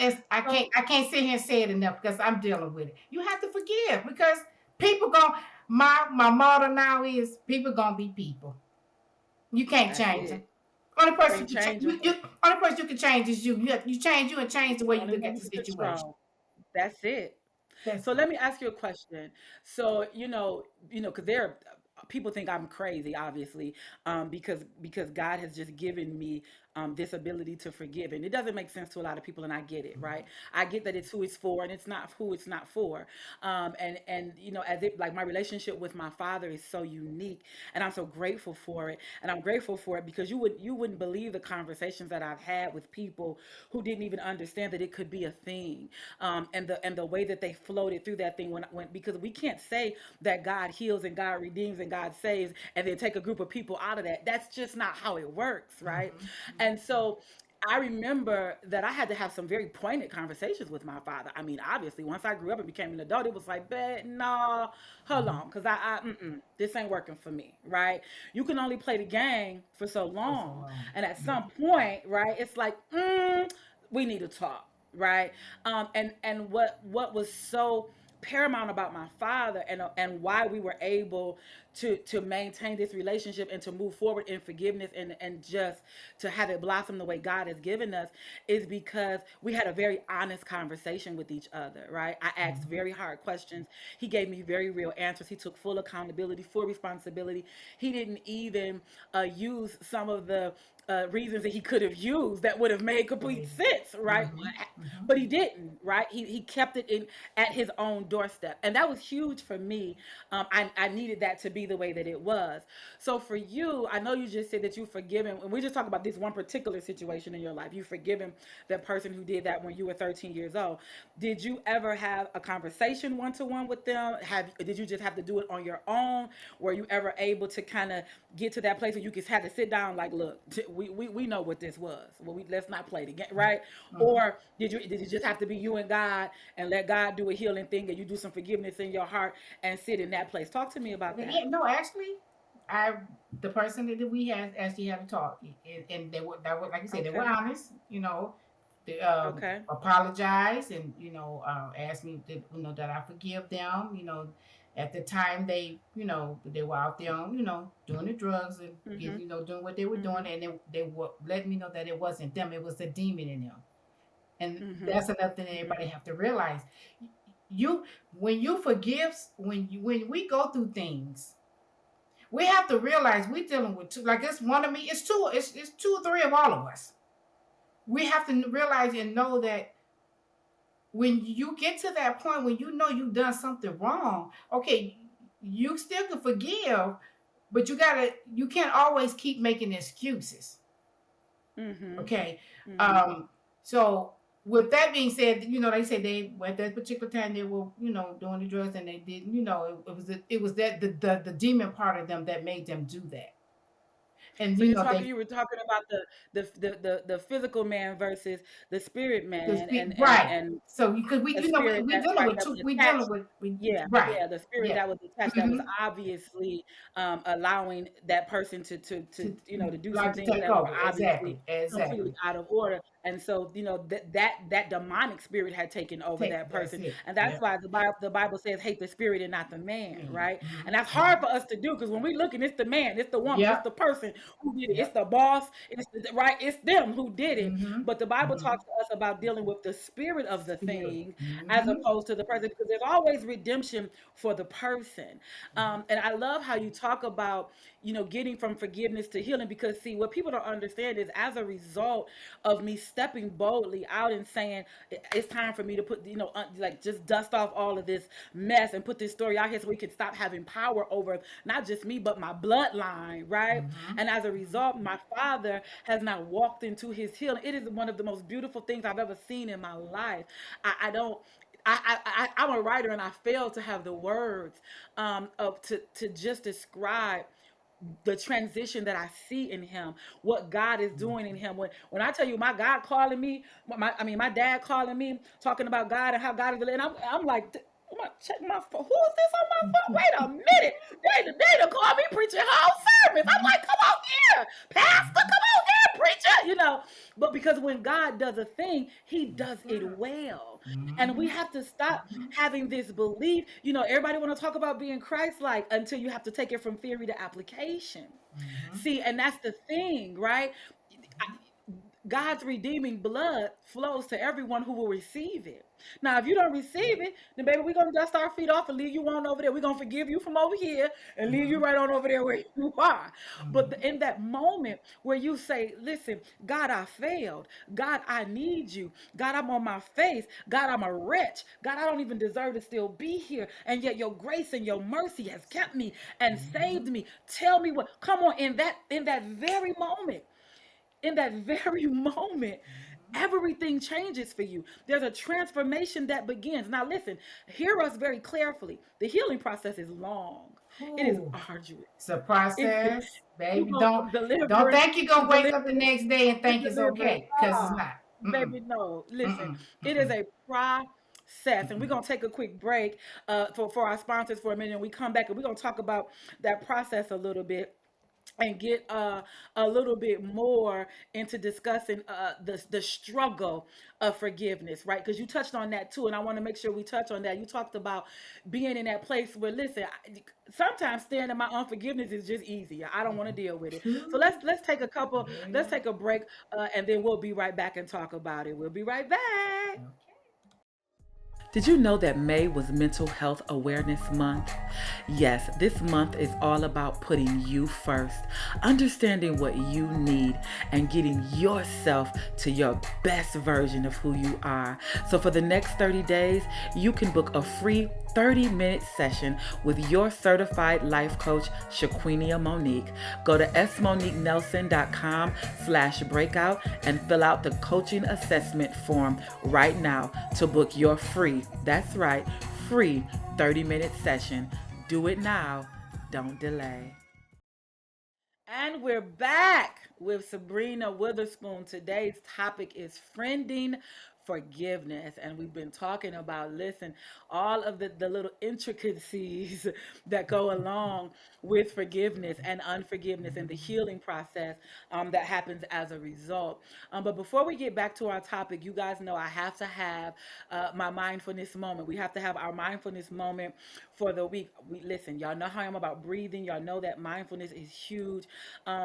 Speaker 1: So
Speaker 2: I can't sit here and say it enough because I'm dealing with it. You have to forgive because people going my motto now is people gonna be people. You can't
Speaker 1: that's
Speaker 2: change them.
Speaker 1: it.
Speaker 2: Only person
Speaker 1: Can't
Speaker 2: you can change
Speaker 1: change them.
Speaker 2: only person you can change is you. You change you and change the way you
Speaker 1: Only
Speaker 2: look
Speaker 1: one
Speaker 2: at
Speaker 1: who
Speaker 2: the
Speaker 1: can
Speaker 2: situation.
Speaker 1: control. That's it.
Speaker 2: That's
Speaker 1: So
Speaker 2: it.
Speaker 1: let me ask you a question. So because people think I'm crazy, obviously, because God has just given me this ability to forgive, and it doesn't make sense to a lot of people, and I get it, right? I get that it's who it's for, and it's not who it's not for. And as if like my relationship with my father is so unique, and I'm so grateful for it, and I'm grateful for it because you wouldn't believe the conversations that I've had with people who didn't even understand that it could be a thing, and the way that they floated through that thing when because we can't say that God heals and God redeems and God saves and then take a group of people out of that. That's just not how it works, right?
Speaker 2: Mm-hmm.
Speaker 1: And so I remember that I had to have some very pointed conversations with my father. I mean, obviously, once I grew up and became an adult, it was like, "Bet no, hold
Speaker 2: Mm-hmm.
Speaker 1: on, because this ain't working for me, right? You can only play the game for so
Speaker 2: For so
Speaker 1: long,
Speaker 2: long.
Speaker 1: and at
Speaker 2: Mm-hmm.
Speaker 1: some point, right, it's like, we need to talk, right? And what was so paramount about my father and why we were able to maintain this relationship and to move forward in forgiveness and just to have it blossom the way God has given us is because we had a very honest conversation with each other, right? I asked
Speaker 2: Mm-hmm.
Speaker 1: very hard questions. He gave me very real answers. He took full accountability, full responsibility. He didn't even use some of the reasons that he could have used that would have made complete
Speaker 2: Right.
Speaker 1: sense, right?
Speaker 2: Mm-hmm. Mm-hmm.
Speaker 1: But he didn't, right? He kept it in at his own doorstep, and that was huge for me. I needed that to be the way that it was. So for you, I know you just said that you've forgiven, and we're just talking about this one particular situation in your life. You've forgiven that person who did that when you were 13 years old. Did you ever have a conversation one to one with them? Did you just have to do it on your own? Were you ever able to kind of get to that place where you just had to sit down, like, look, we know what this was. Well, let's not play the game, right?
Speaker 2: Mm-hmm.
Speaker 1: Or did it just have to be you and God and let God do a healing thing and you do some forgiveness in your heart and sit in that place? Talk to me about
Speaker 2: Yeah,
Speaker 1: that.
Speaker 2: no, actually, I the person that we had actually had a talk, and they were that were like you said, they were
Speaker 1: Okay.
Speaker 2: honest. They
Speaker 1: Okay.
Speaker 2: apologized and asked me that that I forgive them. At the time they were out there doing the drugs and
Speaker 1: Mhm.
Speaker 2: doing what they were doing,
Speaker 1: Mhm.
Speaker 2: and they were letting me know that it wasn't them, it was a demon in them. And
Speaker 1: Mhm.
Speaker 2: that's another thing
Speaker 1: Mhm.
Speaker 2: everybody have to realize. You when you forgive when we go through things, we have to realize we're dealing with two. Like it's one of me. It's two. It's two or three of all of us. We have to realize and know that when you get to that point when you know you've done something wrong, okay, you still can forgive, but you can't always keep making excuses.
Speaker 1: Mhm.
Speaker 2: Okay.
Speaker 1: Mhm.
Speaker 2: Um, so with that being said, they said they at that particular time they were, doing the drugs and they didn't, it was that the demon part of them that made them do that. And
Speaker 1: So you're talking,
Speaker 2: they
Speaker 1: you were talking about the physical man versus the spirit
Speaker 2: the
Speaker 1: man,
Speaker 2: speak
Speaker 1: and
Speaker 2: right. So because
Speaker 1: a spirit
Speaker 2: we
Speaker 1: that,
Speaker 2: dealing
Speaker 1: right,
Speaker 2: with
Speaker 1: that
Speaker 2: two,
Speaker 1: was
Speaker 2: we dealing
Speaker 1: attached.
Speaker 2: with we
Speaker 1: Yeah,
Speaker 2: right.
Speaker 1: yeah, the spirit
Speaker 2: Yeah.
Speaker 1: that was attached, that was
Speaker 2: Hmm.
Speaker 1: obviously allowing that person
Speaker 2: To
Speaker 1: to do some
Speaker 2: like to
Speaker 1: things
Speaker 2: take
Speaker 1: that were
Speaker 2: over.
Speaker 1: obviously
Speaker 2: Exactly.
Speaker 1: completely
Speaker 2: Exactly.
Speaker 1: out of order. And so, that demonic spirit had taken over
Speaker 2: Take
Speaker 1: that
Speaker 2: that's
Speaker 1: person.
Speaker 2: it.
Speaker 1: And that's
Speaker 2: Yeah.
Speaker 1: why the Bible says, hate the spirit and not the man,
Speaker 2: Man.
Speaker 1: right? And
Speaker 2: Hmm.
Speaker 1: that's hard
Speaker 2: Hmm.
Speaker 1: for us to do, because when we looking, it's the man, it's the woman, it's
Speaker 2: Yep.
Speaker 1: the person who did it, it's
Speaker 2: Yep.
Speaker 1: the boss, right, it's them who did it.
Speaker 2: Hmm.
Speaker 1: But the Bible
Speaker 2: Hmm.
Speaker 1: talks to us about dealing with the spirit of the
Speaker 2: Spirit.
Speaker 1: thing as
Speaker 2: Hmm.
Speaker 1: opposed to the person, because there's always redemption for the person. And I love how you talk about, getting from forgiveness to healing, because see, what people don't understand is, as a result of me stepping boldly out and saying, It's time for me to put, like, just dust off all of this mess and put this story out here so we can stop having power over not just me, but my bloodline, right?
Speaker 2: Hmm.
Speaker 1: And as a result, my father has now walked into his healing. It is one of the most beautiful things I've ever seen in my life. I don't. I'm a writer, and I fail to have the words of to just describe the transition that I see in him, what God is doing in him. When I tell you, my God calling me, my dad calling me, talking about God and how God is, and I'm like, I'm gonna check my phone. Who is this on my phone? Wait a minute. They done called me preaching whole service. I'm like, come on here, Pastor, come on here, preacher. But because when God does a thing, he
Speaker 2: Yes,
Speaker 1: does it
Speaker 2: sir.
Speaker 1: well. And we
Speaker 2: Hmm.
Speaker 1: have to stop
Speaker 2: Hmm.
Speaker 1: having this belief. Everybody want to talk about being Christ-like until you have to take it from theory to application.
Speaker 2: Hmm.
Speaker 1: See, and that's the thing, right? God's redeeming blood flows to everyone who will receive it. Now, if you don't receive it, then baby, we're gonna dust our feet off and leave you on over there. We're gonna forgive you from over here and leave you
Speaker 2: Hmm.
Speaker 1: right on over there where you are. But
Speaker 2: Hmm.
Speaker 1: in that moment where you say, "Listen, God, I failed. God, I need you. God, I'm on my face. God, I'm a wretch. God, I don't even deserve to still be here. And yet your grace and your mercy has kept me and saved
Speaker 2: Hmm.
Speaker 1: me. Tell me what. Come on, in that very moment." In that very moment, everything changes for you. There's a transformation that begins. Now, listen, hear us very carefully. The healing process is long, it is
Speaker 2: Ooh,
Speaker 1: arduous.
Speaker 2: it's a
Speaker 1: It's
Speaker 2: process,
Speaker 1: you
Speaker 2: baby.
Speaker 1: go
Speaker 2: Don't
Speaker 1: from
Speaker 2: don't
Speaker 1: deliverance
Speaker 2: think you're
Speaker 1: to
Speaker 2: gonna wake up the
Speaker 1: deliverance
Speaker 2: next day and
Speaker 1: to
Speaker 2: think it's
Speaker 1: deliverance.
Speaker 2: okay, because it's
Speaker 1: Ah,
Speaker 2: not. Mm-mm.
Speaker 1: baby, no. Listen,
Speaker 2: Mm-mm.
Speaker 1: it is
Speaker 2: Mm-mm.
Speaker 1: a process. And we're
Speaker 2: Mm-mm.
Speaker 1: going to take a quick break for our sponsors for a minute. And we come back and we're going to talk about that process a little bit and get a little bit more into discussing the struggle of forgiveness, right? Because you touched on that too, and I want to make sure we touch on that. You talked about being in that place where, listen, sometimes staying in my unforgiveness is just easier. I don't want to deal with it. So
Speaker 2: Two.
Speaker 1: let's take a couple, let's
Speaker 2: Yeah.
Speaker 1: take a break, and then we'll be right back and talk about it. We'll be right back.
Speaker 2: Okay.
Speaker 1: Did you know that May was Mental Health Awareness Month? Yes, this month is all about putting you first, understanding what you need, and getting yourself to your best version of who you are. So, for the next 30 days, you can book a free 30-minute session with your certified life coach, Shaquinia Monique. Go to smoniquenelson.com/breakout and fill out the coaching assessment form right now to book your free, that's right, free 30-minute session. Do it now. Don't delay. And we're back with Sabrina Witherspoon. Today's topic is friending forgiveness. And we've been talking about, listen, all of the little intricacies that go along with forgiveness and unforgiveness and the healing process that happens as a result. But before we get back to our topic, you guys know I have to have my mindfulness moment. We have to have our mindfulness moment for the week. Listen, y'all know how I'm about breathing. Y'all know that mindfulness is huge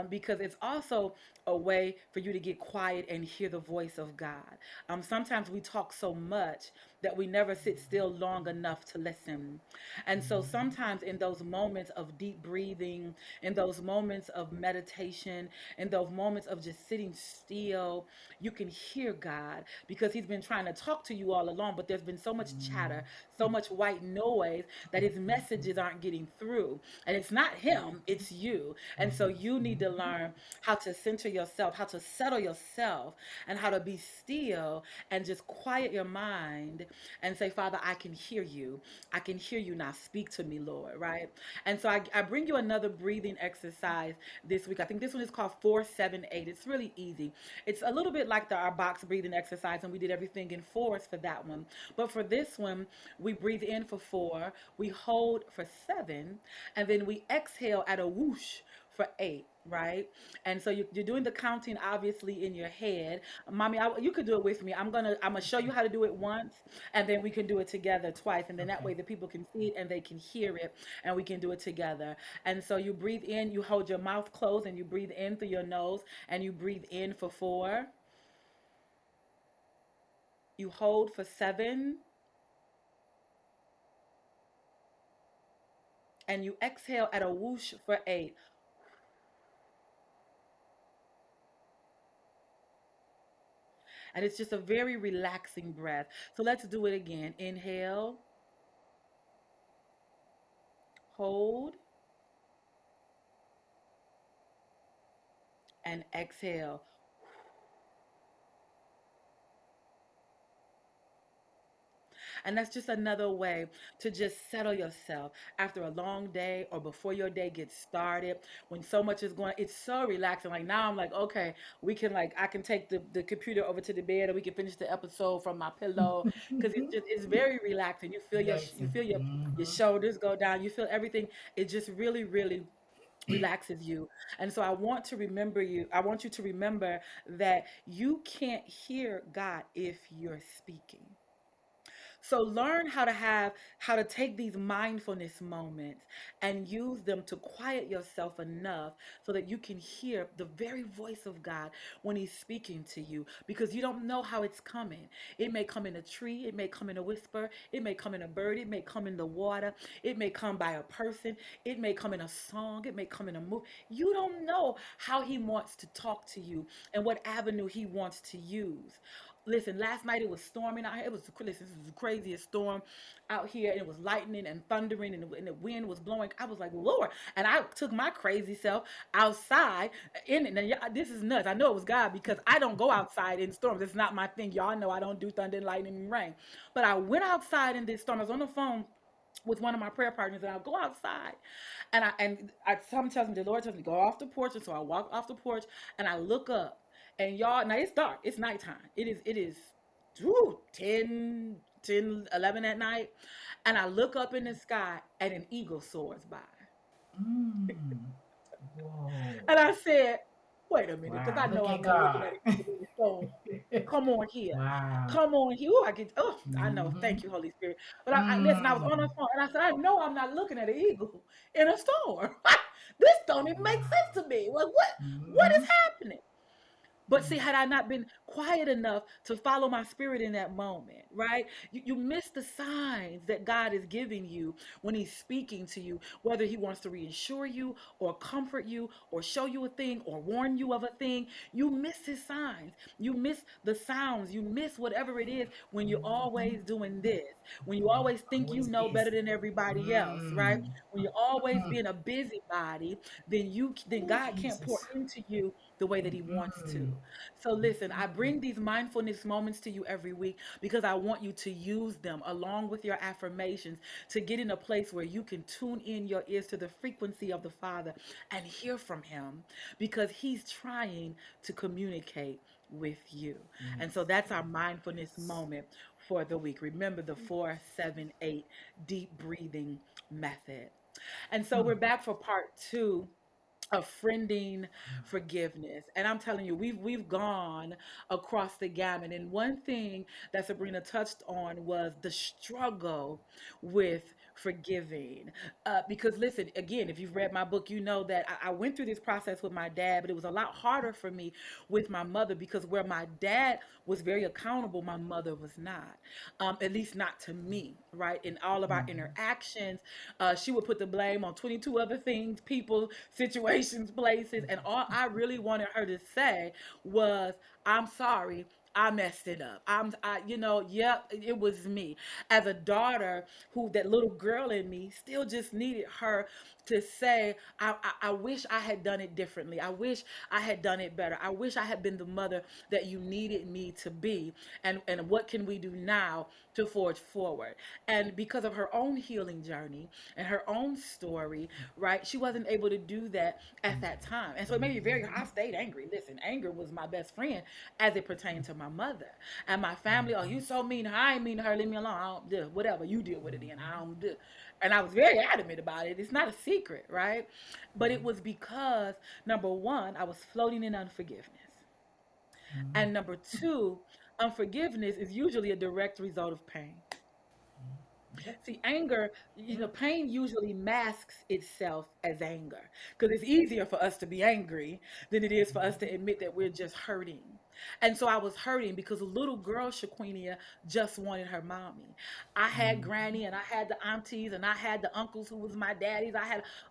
Speaker 1: because it's also a way for you to get quiet and hear the voice of God. Sometimes we talk so much that we never sit still long enough to listen. And so sometimes in those moments of deep breathing, in those moments of meditation, in those moments of just sitting still, you can hear God because He's been trying to talk to you all along, but there's been so much chatter, so much white noise that His messages aren't getting through. And it's not Him, it's you. And so you need to learn how to center yourself, how to settle yourself, and how to be still and just quiet your mind and say, Father, I can hear you. I can hear you now. Speak to me, Lord, right? And so I bring you another breathing exercise this week. I think this one is called 478. It's really easy. It's a little bit like our box breathing exercise, and we did everything in fours for that one. But for this one, we breathe in for 4, we hold for 7, and then we exhale at a whoosh for 8, right? And so you're doing the counting obviously in your head. Mommy, you could do it with me. I'm gonna show you how to do it once, and then we can do it together twice, and then that
Speaker 2: Okay.
Speaker 1: way the people can see it and they can hear it, and we can do it together. And so you breathe in, you hold your mouth closed, and you breathe in through your nose, and you breathe in for 4, you hold for 7, and you exhale at a whoosh for 8. And it's just a very relaxing breath. So let's do it again. Inhale, hold, and exhale. And that's just another way to just settle yourself after a long day or before your day gets started. When so much is going, it's so relaxing. Like now I'm like, okay, we can like I can take the computer over to the bed and we can finish the episode from my pillow because it's very relaxing. You
Speaker 2: Relaxing.
Speaker 1: feel your shoulders go down. You feel everything. It just really relaxes you. And so I want you to remember that you can't hear God if you're speaking. So learn how to take these mindfulness moments and use them to quiet yourself enough so that you can hear the very voice of God when he's speaking to you because you don't know how it's coming. It may come in a tree, it may come in a whisper, it may come in a bird, it may come in the water, it may come by a person, it may come in a song, it may come in a movie. You don't know how he wants to talk to you and what avenue he wants to use. Listen, last night it was storming out here. Listen, this was the craziest storm out here, and it was lightning and thundering, and the wind was blowing. I was like, Lord, and I took my crazy self outside in it. Now, this is nuts. I know it was God because I don't go outside in storms. It's not my thing. Y'all know I don't do thunder and lightning and rain. But I went outside in this storm. I was on the phone with one of my prayer partners, and I'll go outside, and sometimes the Lord tells me go off the porch, and so I walk off the porch, and I look up, and y'all, now it's dark, it's nighttime, it is, ooh, 10, 11 at night, and I look up in the sky, and an eagle soars by.
Speaker 2: Mm. Whoa.
Speaker 1: And I said, wait a minute, because
Speaker 2: Wow.
Speaker 1: I know
Speaker 2: Look at
Speaker 1: I'm not looking
Speaker 2: God.
Speaker 1: at an eagle in the storm. Come on here.
Speaker 2: Wow.
Speaker 1: Come on here. Ooh, I get, oh, I know.
Speaker 2: Mm-hmm.
Speaker 1: Thank you, Holy Spirit. But listen, I was on the
Speaker 2: Mm.
Speaker 1: phone and I said, I know I'm not looking at an eagle in a storm. This don't even make
Speaker 2: Wow.
Speaker 1: sense to me. What is
Speaker 2: Mm-hmm.
Speaker 1: happening? But see, had I not been quiet enough to follow my spirit in that moment, right? You miss the signs that God is giving you when He's speaking to you, whether He wants to reassure you or comfort you or show you a thing or warn you of a thing. You miss His signs. You miss the sounds. You miss whatever it is when you're
Speaker 2: Mm-hmm.
Speaker 1: always doing this, when you always think you
Speaker 2: Always
Speaker 1: know better
Speaker 2: busy.
Speaker 1: than everybody else, right?
Speaker 2: Mm.
Speaker 1: When you're always
Speaker 2: Mm.
Speaker 1: being a busybody, then
Speaker 2: Oh,
Speaker 1: God can't pour
Speaker 2: Jesus.
Speaker 1: into you the way that He wants to.
Speaker 2: Mm.
Speaker 1: So listen, I bring these mindfulness moments to you every week because I want you to use them along with your affirmations to get in a place where you can tune in your ears to the frequency of the Father and hear from Him because He's trying to communicate with you. And so
Speaker 2: Yes.
Speaker 1: that's our mindfulness
Speaker 2: Yes.
Speaker 1: moment for the week. Remember the 478 deep breathing method. And so
Speaker 2: Mm.
Speaker 1: we're back for part 2 of friending forgiveness. And I'm telling you, we've gone across the gamut. And one thing that Sabrina touched on was the struggle with forgiving. Because listen, again, if you've read my book, you know that I went through this process with my dad, but it was a lot harder for me with my mother because where my dad was very accountable, my mother was not. At least not to me, right? In all of our
Speaker 2: Mhm.
Speaker 1: interactions, she would put the blame on 22 other things, people, situations, places, and all I really wanted her to say was, "I'm sorry, I messed it up. Yep, it was me." As a daughter, who that little girl in me still just needed her to say, I wish I had done it differently. I wish I had done it better. I wish I had been the mother that you needed me to be. And what can we do now to forge forward?" And because of her own healing journey and her own story, right, she wasn't able to do that at that time. And so it made me very, I stayed angry. Listen, anger was my best friend as it pertained to my mother and my family. "Oh, you so mean to her. I ain't mean to her. Leave me alone. I don't do whatever. You deal with it then. I don't do." And I was very adamant about it. It's not a secret, right? But it was because, number one, I was floating in unforgiveness. And number two, unforgiveness is usually a direct result of pain.
Speaker 2: Yep.
Speaker 1: See, anger,
Speaker 2: Yep.
Speaker 1: pain usually masks itself as anger because it's easier for us to be angry than it is for us to admit that we're just hurting. And so I was hurting because little girl Shaquinia just wanted her mommy. I had
Speaker 2: Mhm.
Speaker 1: granny and I had the aunties and I had the uncles who was my daddies.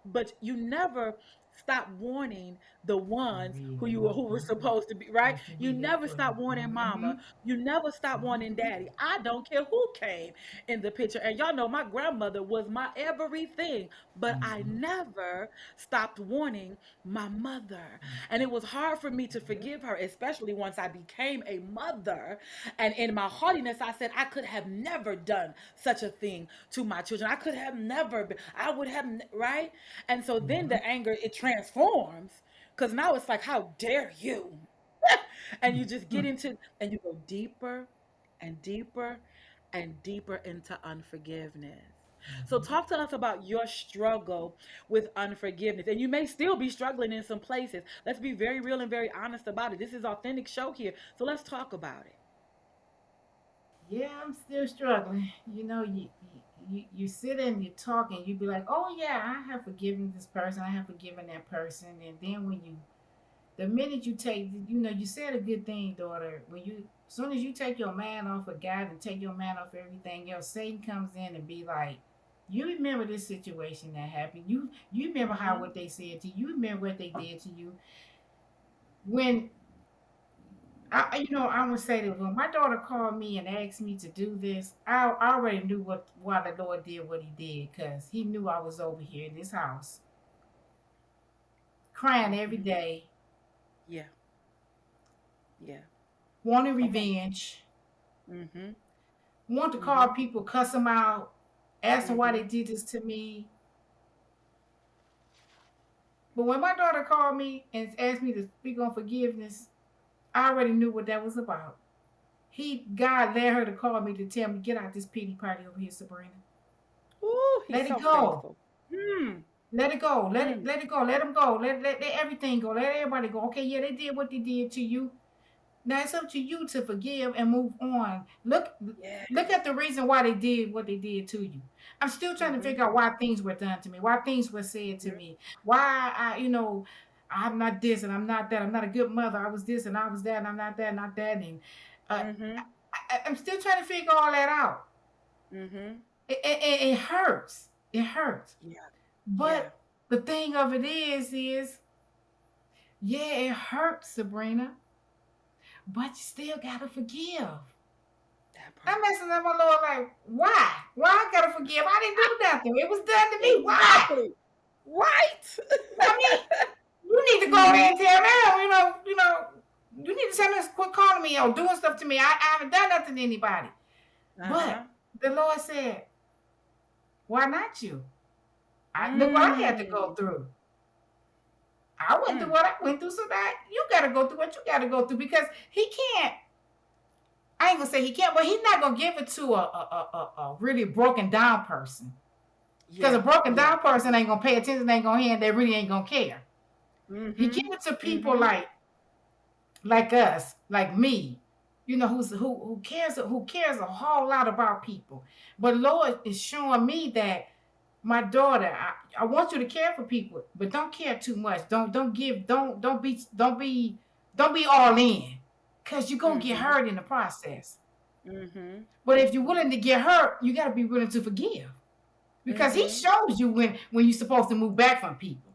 Speaker 1: But you never stop wanting the ones who were supposed to be right.
Speaker 2: Supposed to
Speaker 1: You
Speaker 2: be there
Speaker 1: never
Speaker 2: for you.
Speaker 1: stop wanting mama.
Speaker 2: Mhm.
Speaker 1: You never stop wanting
Speaker 2: Mhm.
Speaker 1: daddy. I don't care who came in the picture. And y'all know my grandmother was my everything, but I
Speaker 2: Mhm.
Speaker 1: never stopped wanting my mother. And it was hard for me to
Speaker 2: Yep.
Speaker 1: forgive her, especially once I became a mother. And in my haughtiness, I said, I could have never done such a thing to my children. I could have never been, I would have, right? And so then
Speaker 2: Mhm.
Speaker 1: the anger, it transforms because now it's like, how dare you? And you just get
Speaker 2: Mhm.
Speaker 1: into, and you go deeper and deeper and deeper into unforgiveness. So,
Speaker 2: Mhm.
Speaker 1: talk to us about your struggle with unforgiveness. And you may still be struggling in some places. Let's be very real and very honest about it. This is authentic show here. So, let's talk about it.
Speaker 2: Yeah, I'm still struggling. You sit and you talk and you be like, "Oh yeah, I have forgiven this person. I have forgiven that person." And then the minute you take, you said a good thing, daughter. As soon as you take your man off of God and take your man off everything else, Satan comes in and be like, "You remember this situation that happened? You remember how
Speaker 1: Mm-hmm.
Speaker 2: what they said to you? You remember what they did to you?" When I would say that when my daughter called me and asked me to do this, I already knew why the Lord did what He did, because He knew I was over here in this house crying every
Speaker 1: Mm-hmm.
Speaker 2: day,
Speaker 1: Yeah. Yeah.
Speaker 2: wanting
Speaker 1: Come on.
Speaker 2: revenge,
Speaker 1: Mm-hmm.
Speaker 2: want to call
Speaker 1: Mm-hmm.
Speaker 2: people, cuss them out, ask them why
Speaker 1: Mm-hmm.
Speaker 2: they did this to me. But when my daughter called me and asked me to speak on forgiveness, I already knew what that was about. God led her to call me to tell me, "Get out this pity party over here, Sabrina.
Speaker 1: Ooh, he's
Speaker 2: Let it
Speaker 1: so
Speaker 2: go.
Speaker 1: faithful. Mm.
Speaker 2: Let it go.
Speaker 1: Mm.
Speaker 2: Let it go. Let them go. Let everything go. Let everybody go. Okay, yeah, they did what they did to you. Now it's up to you to forgive and move on. Look
Speaker 1: Yes.
Speaker 2: at the reason why they did what they did to you. I'm still trying to
Speaker 1: Mm-hmm.
Speaker 2: figure out why things were done to me, why things were said to me, why I'm not this and I'm not that. I'm not a good mother. I was this and I was that and I'm not that, not that. And uh,
Speaker 1: Mm-hmm.
Speaker 2: I'm still trying to figure all that out.
Speaker 1: Mm-hmm.
Speaker 2: It hurts. It hurts.
Speaker 1: Yeah. Yeah.
Speaker 2: But the thing of it is, yeah, it hurts, Sabrina, but you still gotta forgive.
Speaker 1: That
Speaker 2: I'm
Speaker 1: part.
Speaker 2: messing up my Lord, like, why? Why I gotta forgive? I didn't do nothing. It was done to me. Why?
Speaker 1: Exactly. Right.
Speaker 2: I mean, you need to go
Speaker 1: Mm-hmm.
Speaker 2: ahead and tell them, you need to tell them, quit calling me or doing stuff to me. I haven't done nothing to anybody.
Speaker 1: Uh-huh.
Speaker 2: But the Lord said, why not you? Look what I had to go
Speaker 1: Mm.
Speaker 2: through. I went through
Speaker 1: Mm.
Speaker 2: what I went through, so that you got to go through what you got to go through, because He can't. I ain't gonna say He can't, but He's not gonna give it to a really broken down person, because a
Speaker 1: Yeah.
Speaker 2: broken
Speaker 1: Yeah.
Speaker 2: down person ain't gonna pay attention, ain't gonna hear, and they really ain't gonna care. He
Speaker 1: Mm-hmm.
Speaker 2: give it to people
Speaker 1: Mm-hmm.
Speaker 2: like us, like me, who cares a whole lot about people. But Lord is showing me that my daughter, I want you to care for people, but don't care too much. Don't give don't be all in. Cause you're gonna get
Speaker 1: Mhm.
Speaker 2: hurt in the process.
Speaker 1: Mhm.
Speaker 2: But if you're
Speaker 1: Mhm.
Speaker 2: willing to get hurt, you gotta be willing to forgive. Because he
Speaker 1: Mhm.
Speaker 2: shows you when you're supposed to move back from people.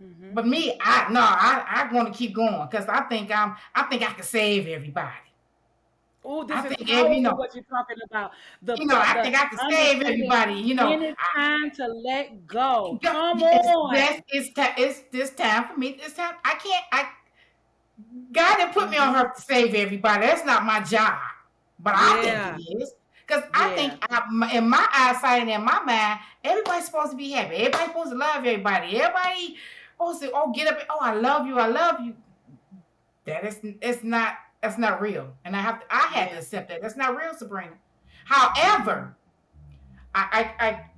Speaker 1: Mhm.
Speaker 2: But me, I no, I want to keep going because I think I can save everybody.
Speaker 1: Oh,
Speaker 2: I
Speaker 1: this is
Speaker 2: think every
Speaker 1: powerful what you're talking about.
Speaker 2: I
Speaker 1: The
Speaker 2: think I can save
Speaker 1: understanding
Speaker 2: everybody.
Speaker 1: when it's time to let go.
Speaker 2: Yeah,
Speaker 1: Come
Speaker 2: yes,
Speaker 1: on.
Speaker 2: it's this time for me. This time I can't. I God didn't put me on
Speaker 1: Mhm.
Speaker 2: earth to save everybody. That's not my job. But I think it
Speaker 1: Yeah.
Speaker 2: is. Because I think
Speaker 1: Yeah.
Speaker 2: in my eyesight and in my mind, everybody's supposed to be happy. Everybody's supposed to love everybody. Everybody supposed to get up and I love you, I love you. That is it's not that's not real. And I had to
Speaker 1: Yeah.
Speaker 2: accept that. That's not real, Sabrina.
Speaker 1: Mhm.
Speaker 2: However, I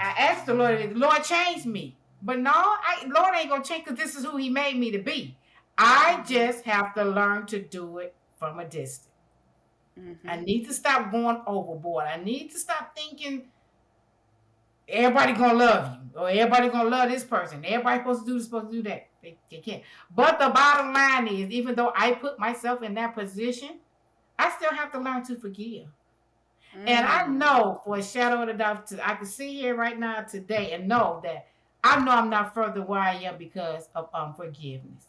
Speaker 2: asked the Lord changed me. But no, Lord ain't gonna change because this is who He made me to be. I
Speaker 1: Mhm.
Speaker 2: just have to learn to do it from a distance. I
Speaker 1: Mhm.
Speaker 2: need to stop going overboard. I need to stop thinking everybody gonna love you or everybody gonna love this person. Everybody supposed to do this, supposed to do that. They can't. But the bottom line is, even though I put myself in that position, I still have to learn to forgive. And I
Speaker 1: Mm.
Speaker 2: know for a shadow of a doubt, I can sit here right now today and know that I know I'm not further where I am because of forgiveness.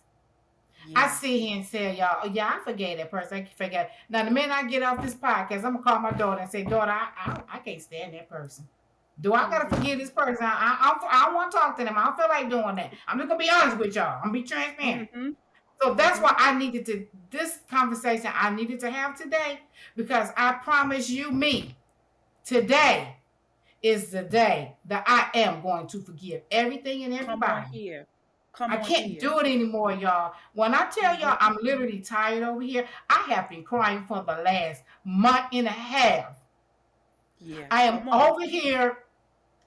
Speaker 2: I
Speaker 1: Yeah.
Speaker 2: sit here and say, y'all, oh, yeah, I forgave that person. I forget. Now, the minute I get off this podcast, I'm gonna call my daughter and say, daughter, I can't stand that person. Do I gotta
Speaker 1: Mhm.
Speaker 2: forgive this person? I don't want to talk to them. I don't feel like doing that. I'm just gonna be honest with y'all. I'm gonna be transparent.
Speaker 1: Mhm.
Speaker 2: So that's why
Speaker 1: Mhm.
Speaker 2: I needed to this conversation I needed to have today because I promise you me today is the day that I am going to forgive everything and
Speaker 1: Come on
Speaker 2: everybody.
Speaker 1: here. Come
Speaker 2: I
Speaker 1: on
Speaker 2: can't
Speaker 1: here.
Speaker 2: do it anymore, y'all. When I tell y'all
Speaker 1: Mhm.
Speaker 2: I'm literally tired over here, I have been crying for the last month and a half.
Speaker 1: Yeah.
Speaker 2: I am
Speaker 1: Come on.
Speaker 2: over here.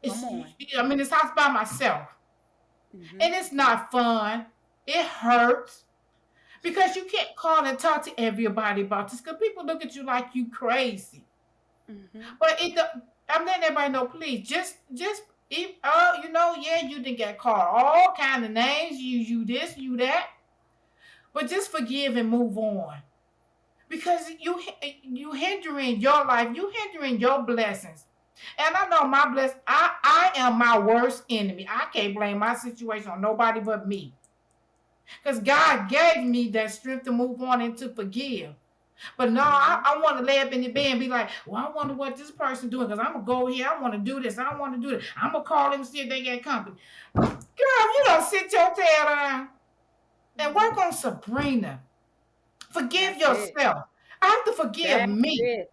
Speaker 1: Come on.
Speaker 2: I'm in this house by myself.
Speaker 1: Mhm.
Speaker 2: And it's not fun. It hurts. Because you can't call and talk to everybody about this because people look at you like you crazy.
Speaker 1: Mhm.
Speaker 2: But I'm letting everybody know, please, just if yeah, you didn't get called all kind of names, you this, you that, but just forgive and move on because you hindering your life, you hindering your blessings. And I know my bless. I am my worst enemy. I can't blame my situation on nobody but me because God gave me that strength to move on and to forgive. But no,
Speaker 1: Mhm.
Speaker 2: I want to lay up in the bed and be like, well, I wonder what this person doing because I'm gonna go here. I want to do this. I want to do this. I'm gonna call them and see if they get company. Girl, you don't sit your tail down and
Speaker 1: Mhm.
Speaker 2: work on Sabrina. Forgive
Speaker 1: That's it.
Speaker 2: yourself. I have to forgive
Speaker 1: That's
Speaker 2: me.
Speaker 1: it.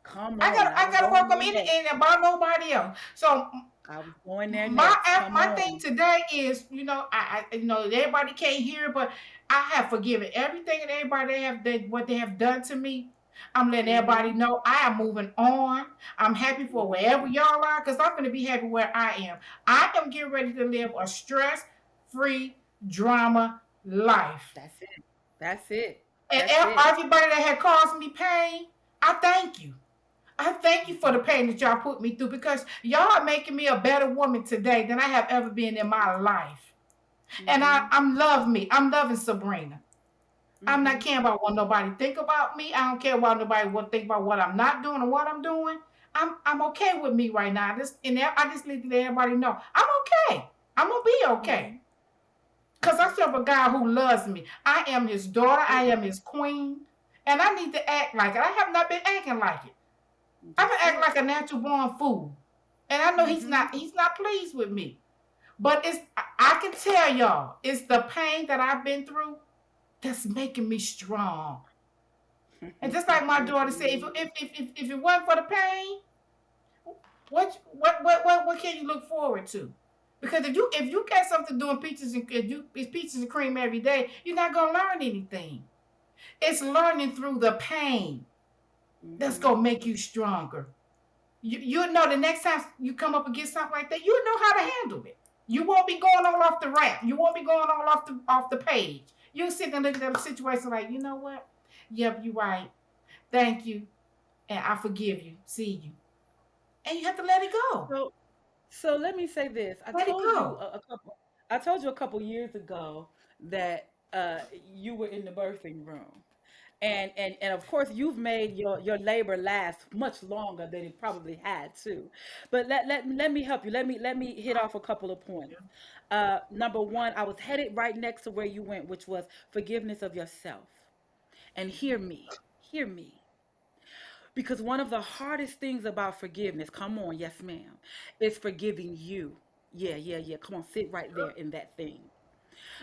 Speaker 1: Come
Speaker 2: I
Speaker 1: on.
Speaker 2: got
Speaker 1: I
Speaker 2: I
Speaker 1: was
Speaker 2: gotta work
Speaker 1: going
Speaker 2: on
Speaker 1: there
Speaker 2: me
Speaker 1: next.
Speaker 2: and about nobody else. So
Speaker 1: I was going there
Speaker 2: my
Speaker 1: next. Come
Speaker 2: my thing
Speaker 1: on.
Speaker 2: today is, everybody can't hear it, but I have forgiven everything and everybody what they have done to me. I'm letting everybody
Speaker 1: Mhm.
Speaker 2: know I am moving on. I'm happy for
Speaker 1: Mhm.
Speaker 2: wherever y'all are, because I'm gonna be happy where I am. I am getting ready to live a stress-free drama life.
Speaker 1: That's it. That's it.
Speaker 2: And
Speaker 1: That's it.
Speaker 2: everybody that had caused me pain, I thank you. I thank you for the
Speaker 1: Mhm.
Speaker 2: pain that y'all put me through because y'all are making me a better woman today than I have ever been in my life. And
Speaker 1: Mhm.
Speaker 2: I'm loving me. I'm loving Sabrina. I'm not
Speaker 1: Mhm.
Speaker 2: caring about what nobody think about me. I don't care about nobody what think about what I'm not doing or what I'm doing. I'm okay with me right now. I just need to let everybody know I'm okay. I'm gonna be okay.
Speaker 1: Mhm.
Speaker 2: Cause I
Speaker 1: Mhm.
Speaker 2: serve a God who loves me. I am his daughter. I
Speaker 1: It.
Speaker 2: am his queen. And I need to act like it. I have not been acting like it. I've been
Speaker 1: That's
Speaker 2: acting
Speaker 1: it.
Speaker 2: like a natural born fool. And I know
Speaker 1: Mhm.
Speaker 2: he's not pleased with me. But I can tell y'all, it's the pain that I've been through that's making me strong. And just like my daughter said, if it wasn't for the pain, what can you look forward to? Because if you got something doing it's peaches and cream every day, you're not gonna learn anything. It's learning through the pain that's
Speaker 1: Mhm.
Speaker 2: gonna make you stronger. You know the next time you come up against something like that, you know how to handle it. You won't be going all off the ramp. You won't be going all off the page. You'll sit and look at the situation like, you know what? Yep, you're right. Thank you. And I forgive you. See you. And you have to let it go.
Speaker 1: So So let me say this.
Speaker 2: Let it go.
Speaker 1: I told you a couple years ago that you were in the birthing room. And of course you've made your labor last much longer than it probably had to. But let me help you. Let me hit off a couple of points.
Speaker 2: Yeah.
Speaker 1: Number one, I was headed right next to where you went, which was forgiveness of yourself. And hear me. Because one of the hardest things about forgiveness, come on, yes, ma'am, is forgiving you. Yeah, yeah, yeah. Come on, sit right there in that thing.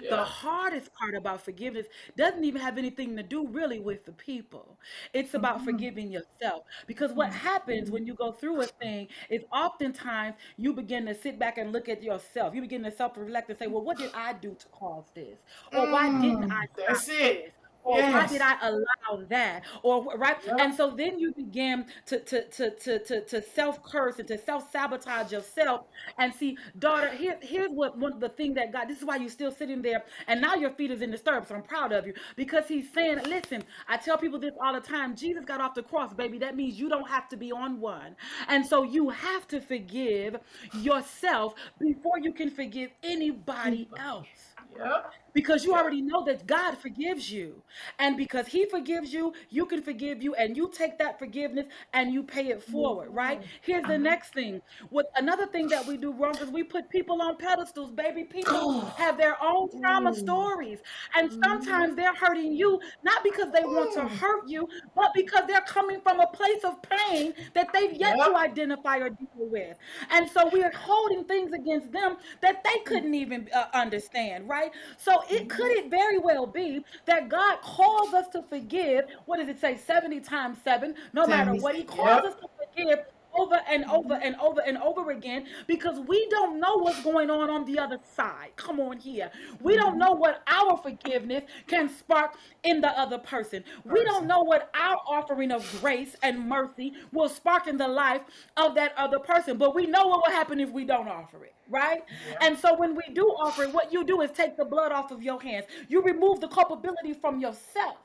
Speaker 1: The
Speaker 2: Yeah.
Speaker 1: hardest part about forgiveness doesn't even have anything to do really with the people. It's about
Speaker 2: Mm-hmm.
Speaker 1: forgiving yourself. Because what happens when you go through a thing is oftentimes you begin to sit back and look at yourself. You begin to self reflect and say, well, what did I do to cause this? Or why didn't I stop
Speaker 2: That's it.
Speaker 1: this? Or why did
Speaker 2: Yes.
Speaker 1: I allow that? Or right,
Speaker 2: Yep.
Speaker 1: and so then you begin to self curse and to self sabotage yourself. And see, daughter, here's what one of the thing that God. This is why you're still sitting there, and now your feet is in the stirrups. So I'm proud of you because He's saying, listen. I tell people this all the time. Jesus got off the cross, baby. That means you don't have to be on one, and so you have to forgive yourself before you can forgive anybody
Speaker 2: Anybody.
Speaker 1: else
Speaker 2: Yep.
Speaker 1: because you
Speaker 2: Yep.
Speaker 1: already know that God forgives you. And because He forgives you, you can forgive you, and you take that forgiveness and you pay it
Speaker 2: Move
Speaker 1: forward, right?
Speaker 2: forward.
Speaker 1: Here's the
Speaker 2: Uh-huh.
Speaker 1: next thing. What another thing that we do wrong is we put people on pedestals, baby. People
Speaker 2: Oh.
Speaker 1: have their own trauma
Speaker 2: Ooh.
Speaker 1: stories. And sometimes
Speaker 2: Mm-hmm.
Speaker 1: they're hurting you, not because they want to
Speaker 2: Mm.
Speaker 1: hurt you, but because they're coming from a place of pain that they've yet to
Speaker 2: Yep.
Speaker 1: identify or deal with. And so we're holding things against them that they couldn't even understand, right? So it could
Speaker 2: Mm-hmm.
Speaker 1: it very well be that God calls us to forgive. What does it say? 70 times 7. No matter
Speaker 2: 70.
Speaker 1: what, He calls us
Speaker 2: Yep.
Speaker 1: to forgive over and over
Speaker 2: Mm-hmm.
Speaker 1: and over and over again because we don't know what's going on the other side. Come on here. We don't
Speaker 2: Mm-hmm.
Speaker 1: know what our forgiveness can spark in the other person. We don't
Speaker 2: Person.
Speaker 1: know what our offering of grace and mercy will spark in the life of that other person. But we know what will happen if we don't offer it, right?
Speaker 2: Yeah.
Speaker 1: And so when we do offer it, what you do is take the blood off of your hands. You remove the culpability from yourself.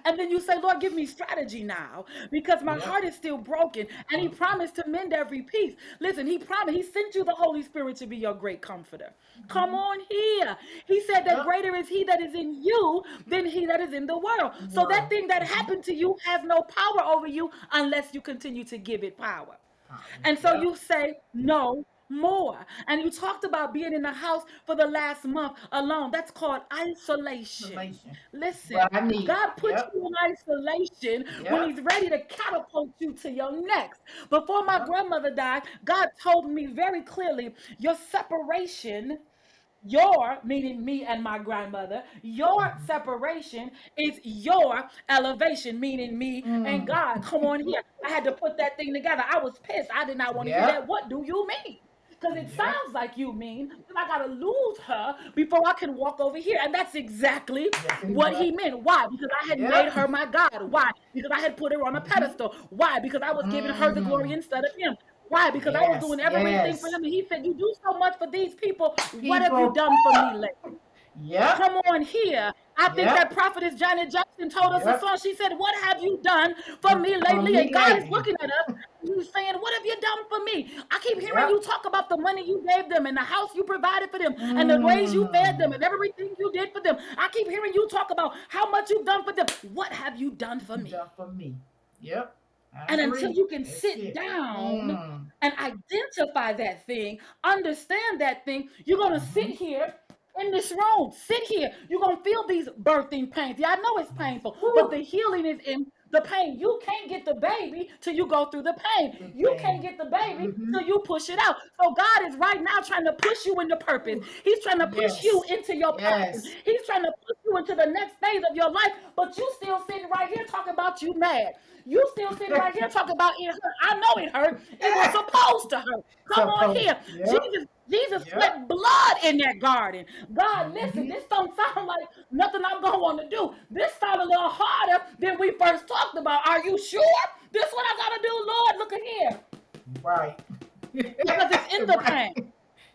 Speaker 1: And then you say, Lord, give me strategy now because my
Speaker 2: Yep.
Speaker 1: heart is still broken. And He promised to mend every piece. Listen, He promised, He sent you the Holy Spirit to be your great comforter. Come
Speaker 2: Mm-hmm.
Speaker 1: on here. He said that
Speaker 2: Yep.
Speaker 1: greater is He that is in you than he that is in the world. So that
Speaker 2: World.
Speaker 1: thing that
Speaker 2: Mm-hmm.
Speaker 1: happened to you has no power over you unless you continue to give it power.
Speaker 2: Power.
Speaker 1: And so
Speaker 2: Yep.
Speaker 1: you say, no more. And you talked about being in the house for the last month alone. That's called isolation.
Speaker 2: Relation.
Speaker 1: Listen,
Speaker 2: What I need.
Speaker 1: God puts
Speaker 2: Yep.
Speaker 1: you in isolation when
Speaker 2: Yep.
Speaker 1: He's ready to catapult you to your next. Before my
Speaker 2: Yep.
Speaker 1: grandmother died, God told me very clearly your separation, your, meaning me and my grandmother, your
Speaker 2: Mm-hmm.
Speaker 1: separation is your elevation, meaning me and
Speaker 2: Mm.
Speaker 1: God. Come on here. I had to put that thing together. I was pissed. I did not want to hear that.
Speaker 2: Yep.
Speaker 1: What do you mean? Because it
Speaker 2: Yep.
Speaker 1: sounds like you mean that I got to lose her before I can walk over here. And that's exactly
Speaker 2: Exactly
Speaker 1: what He
Speaker 2: what.
Speaker 1: meant. Why? Because I had made
Speaker 2: Yep.
Speaker 1: her my God. Why? Because I had put her on a
Speaker 2: Mm-hmm.
Speaker 1: pedestal. Why? Because I was giving her the glory
Speaker 2: Mm.
Speaker 1: instead of Him. Why? Because I was
Speaker 2: Yes.
Speaker 1: doing everything for
Speaker 2: Yes.
Speaker 1: them. And He said, you do so much for these people. What have you
Speaker 2: People.
Speaker 1: done for me lately?
Speaker 2: Yep.
Speaker 1: Come on here. I think
Speaker 2: Yep.
Speaker 1: that prophetess Janet Jackson told us a
Speaker 2: Yep.
Speaker 1: song. She said, what have you done for me
Speaker 2: For
Speaker 1: lately?
Speaker 2: me
Speaker 1: And God is
Speaker 2: lately.
Speaker 1: looking at us. And He's saying, what have you done for me? I keep hearing
Speaker 2: Yep.
Speaker 1: you talk about the money you gave them and the house you provided for them and the ways you fed them
Speaker 2: Mm.
Speaker 1: and everything you did for them. I keep hearing you talk about how much you've done for them. What have you done for
Speaker 2: You
Speaker 1: me?
Speaker 2: done for me. Yep. I
Speaker 1: And until
Speaker 2: agree.
Speaker 1: you can
Speaker 2: That's
Speaker 1: sit
Speaker 2: it.
Speaker 1: down
Speaker 2: Mm.
Speaker 1: and identify that thing, understand that thing, you're going to sit
Speaker 2: Mm-hmm.
Speaker 1: here in this room. Sit here. You're going to feel these birthing pains. Yeah, I know it's painful, but the
Speaker 2: Woo.
Speaker 1: healing is in the pain. You can't get the baby till you go through the pain.
Speaker 2: The
Speaker 1: You can't
Speaker 2: pain.
Speaker 1: get the baby
Speaker 2: Mm-hmm.
Speaker 1: till you push it out. So God is right now trying to push you into purpose.
Speaker 2: Woo.
Speaker 1: He's trying to push you
Speaker 2: Yes.
Speaker 1: into your passion.
Speaker 2: Yes.
Speaker 1: He's trying to push you into the next phase of your life, but you still sitting right here talking about you mad. You still sitting right here talking about it hurt. I know it hurt. It was supposed to hurt. Come on
Speaker 2: Supposed.
Speaker 1: here.
Speaker 2: Yep.
Speaker 1: Jesus
Speaker 2: Yep.
Speaker 1: sweat blood in that garden. God, listen,
Speaker 2: Mm-hmm.
Speaker 1: this don't sound like nothing I'm going to want to do. This sounds a little harder than we first talked about. Are you sure? This what I got to do, Lord? Look at here.
Speaker 2: Right.
Speaker 1: Because it's in the
Speaker 2: Right.
Speaker 1: pain.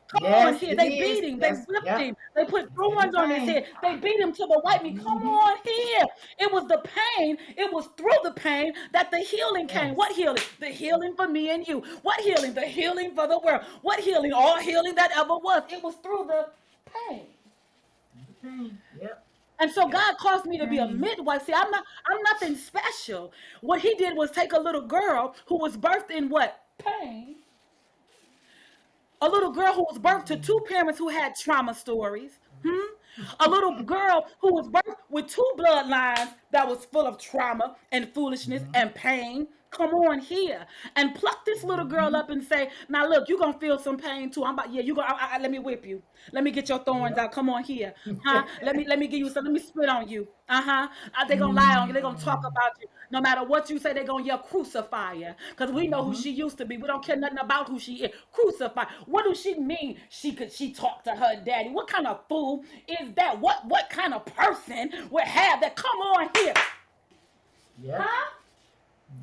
Speaker 1: Come on
Speaker 2: Yes,
Speaker 1: here.
Speaker 2: it
Speaker 1: They
Speaker 2: is.
Speaker 1: beat him. They
Speaker 2: That's
Speaker 1: whipped
Speaker 2: yep.
Speaker 1: him. They put
Speaker 2: It's in the
Speaker 1: thorns on his
Speaker 2: pain.
Speaker 1: head. They beat him to the white meat. Come
Speaker 2: Hmm.
Speaker 1: on here. It was the pain. It was through the pain that the healing came. What
Speaker 2: Yes.
Speaker 1: healing? The healing for me and you. What healing? The healing for the world. What healing? All healing that ever was. It was through the pain.
Speaker 2: The pain. Yep.
Speaker 1: And so
Speaker 2: Yep.
Speaker 1: God caused me to be a
Speaker 2: Pain.
Speaker 1: midwife. See, I'm nothing special. What he did was take a little girl who was birthed in what? Pain, a little girl who was birthed to two parents who had trauma stories. A little girl who was birthed with two bloodlines that was full of trauma and foolishness
Speaker 2: Mm-hmm.
Speaker 1: and pain. Come on here and pluck this little girl
Speaker 2: Mm-hmm.
Speaker 1: up and say, "Now look, you're gonna feel some pain too. I'm about, yeah, you go. Let me whip you. Let me get your thorns
Speaker 2: Yep.
Speaker 1: out. Come on here, huh? Let me give you some. Let me spit on you. Uh-huh. They gonna lie on you. They gonna talk
Speaker 2: Mm-hmm.
Speaker 1: about you. No matter what you say, they gonna yell crucify her. Cause we know who
Speaker 2: Mm-hmm.
Speaker 1: she used to be. We don't care nothing about who she is. Crucify. What does she mean? She talked to her daddy. What kind of fool is that? What kind of person would have that? Come on here,
Speaker 2: Yep.
Speaker 1: huh?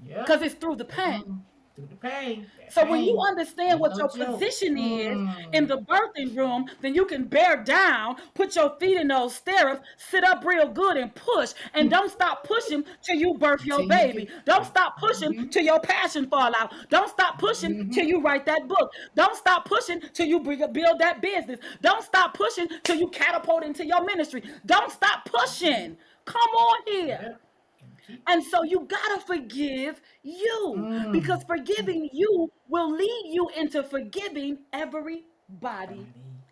Speaker 2: Yep.
Speaker 1: Cause it's through the pain.
Speaker 2: Mm-hmm. Through the pain. That
Speaker 1: So when you
Speaker 2: pain
Speaker 1: understand
Speaker 2: ain't
Speaker 1: what
Speaker 2: no
Speaker 1: your
Speaker 2: joke.
Speaker 1: position is in
Speaker 2: Mm.
Speaker 1: the birthing room, then you can bear down, put your feet in those stirrups, sit up real good and push. And don't stop pushing till you birth your
Speaker 2: Until you
Speaker 1: baby.
Speaker 2: get.
Speaker 1: Don't stop pushing
Speaker 2: Mm-hmm.
Speaker 1: till your passion fall out. Don't stop pushing till
Speaker 2: Mm-hmm.
Speaker 1: you write that book. Don't stop pushing till you build that business. Don't stop pushing till you catapult into your ministry. Don't stop pushing. Come on here.
Speaker 2: Yep. And keep.
Speaker 1: And so you gotta forgive you
Speaker 2: Mm.
Speaker 1: because forgiving you will lead you into forgiving everybody
Speaker 2: Body.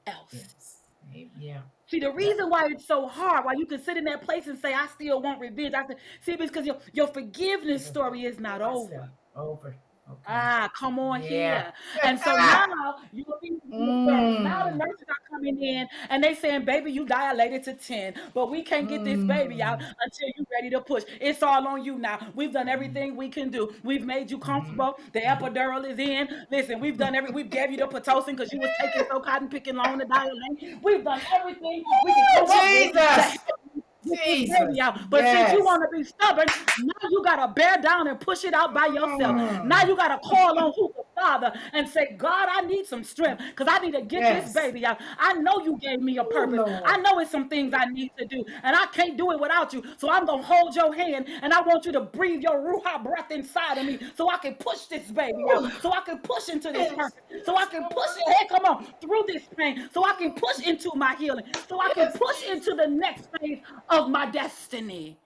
Speaker 1: else.
Speaker 2: Yes. Yeah.
Speaker 1: See, the
Speaker 2: Yep.
Speaker 1: reason why it's so hard, why you can sit in that place and say, I still want revenge. See, because your forgiveness
Speaker 2: Never
Speaker 1: story is not
Speaker 2: forgive
Speaker 1: over.
Speaker 2: myself. Over. Okay.
Speaker 1: Ah, come on
Speaker 2: Yeah.
Speaker 1: here. And so now you're being birth. Now the
Speaker 2: Mm.
Speaker 1: nurses are coming in and they saying, baby, you dilated to 10, but we can't get this baby out
Speaker 2: Mm.
Speaker 1: until you're ready to push. It's all on you now. We've done
Speaker 2: Mm.
Speaker 1: everything we can do. We've made you
Speaker 2: Mm-hmm.
Speaker 1: comfortable. The
Speaker 2: Mm-hmm.
Speaker 1: epidural is in. Listen, we've gave you the Pitocin because you was taking so cotton picking long to dilate. We've done everything we can
Speaker 2: Woo,
Speaker 1: come up with to
Speaker 2: Jesus.
Speaker 1: help you get this baby
Speaker 2: Jesus.
Speaker 1: out. But since you
Speaker 2: Yes.
Speaker 1: want to be stubborn, now you got to bear down and push it out by yourself. Now
Speaker 2: Mm.
Speaker 1: you got to call on who the Father and say, God, I need some strength because I need to get this
Speaker 2: Yes.
Speaker 1: baby out. I know you gave me a
Speaker 2: Oh,
Speaker 1: purpose. I
Speaker 2: Lord.
Speaker 1: know it's some things I need to do, and I can't do it without you. So I'm going to hold your hand, and I want you to breathe your Ruha breath inside of me so I can push this baby out,
Speaker 2: Ooh.
Speaker 1: so I can push into this
Speaker 2: Yes.
Speaker 1: purpose, so I
Speaker 2: Yes,
Speaker 1: can push
Speaker 2: Lord.
Speaker 1: it, hey, come on, through this pain, so I can push into my healing, so I can
Speaker 2: Yes,
Speaker 1: push into
Speaker 2: Jesus.
Speaker 1: the next phase of my destiny.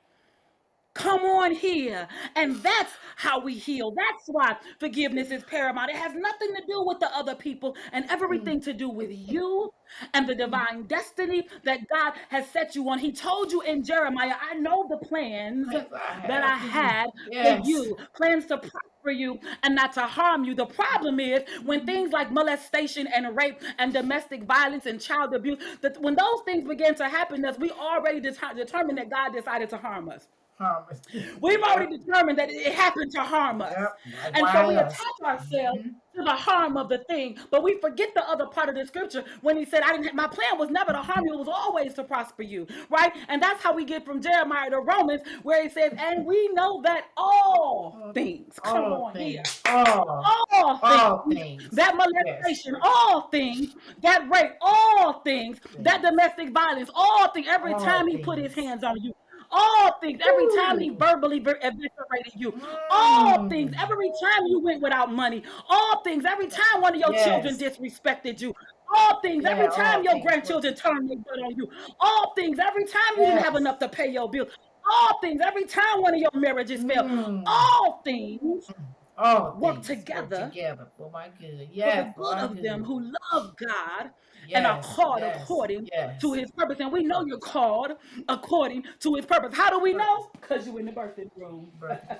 Speaker 1: Come on here. And that's how we heal. That's why forgiveness is paramount. It has nothing to do with the other people and
Speaker 2: Mm.
Speaker 1: everything to do with you and the
Speaker 2: Mm.
Speaker 1: divine destiny that God has set you on. He told you in Jeremiah, I know the plans
Speaker 2: Yes, I
Speaker 1: that
Speaker 2: have
Speaker 1: I
Speaker 2: for you.
Speaker 1: had for
Speaker 2: Yes.
Speaker 1: you, plans to prosper you and not to harm you. The problem is when
Speaker 2: Mm.
Speaker 1: things like molestation and rape and domestic violence and child abuse, that when those things begin to happen, as we already determined that God decided to harm us.
Speaker 2: Promise.
Speaker 1: We've
Speaker 2: Yep.
Speaker 1: already determined that it happened to harm us.
Speaker 2: Yep. Like,
Speaker 1: And so
Speaker 2: why
Speaker 1: we
Speaker 2: us?
Speaker 1: attach ourselves
Speaker 2: Mm-hmm.
Speaker 1: to the harm of the thing, but we forget the other part of the scripture when he said, I didn't my plan was never to harm you, it was always to prosper you, right? And that's how we get from Jeremiah to Romans, where he says, and we know that all
Speaker 2: All,
Speaker 1: things, come
Speaker 2: all
Speaker 1: on here,
Speaker 2: things.
Speaker 1: all
Speaker 2: All
Speaker 1: things,
Speaker 2: things.
Speaker 1: that
Speaker 2: Yes.
Speaker 1: molestation, all things, that rape, all things, that
Speaker 2: Things.
Speaker 1: domestic violence, all things, every
Speaker 2: All
Speaker 1: time he put his
Speaker 2: things.
Speaker 1: hands on you, all things, every time he
Speaker 2: Ooh.
Speaker 1: verbally eviscerated you, all things,
Speaker 2: Mm.
Speaker 1: every time you went without money, all things, every time one of your children
Speaker 2: Yes.
Speaker 1: disrespected you, all things, every
Speaker 2: Yeah,
Speaker 1: time
Speaker 2: all
Speaker 1: your
Speaker 2: things work
Speaker 1: grandchildren
Speaker 2: together.
Speaker 1: turned their butt on you, all things, every time you didn't have
Speaker 2: Yes.
Speaker 1: enough to pay your bills, all things, every time one of your marriages failed,
Speaker 2: Mm.
Speaker 1: all things
Speaker 2: All
Speaker 1: work
Speaker 2: things work
Speaker 1: together
Speaker 2: together for my good.
Speaker 1: for the
Speaker 2: Yes, for
Speaker 1: good
Speaker 2: my
Speaker 1: of them
Speaker 2: good.
Speaker 1: who love God and are
Speaker 2: Yes,
Speaker 1: called
Speaker 2: yes,
Speaker 1: according to
Speaker 2: yes.
Speaker 1: his purpose. And we know you're
Speaker 2: Purpose.
Speaker 1: called according to his purpose. How do we
Speaker 2: Purpose.
Speaker 1: know? Because you're in the birthing room.
Speaker 2: Birthday.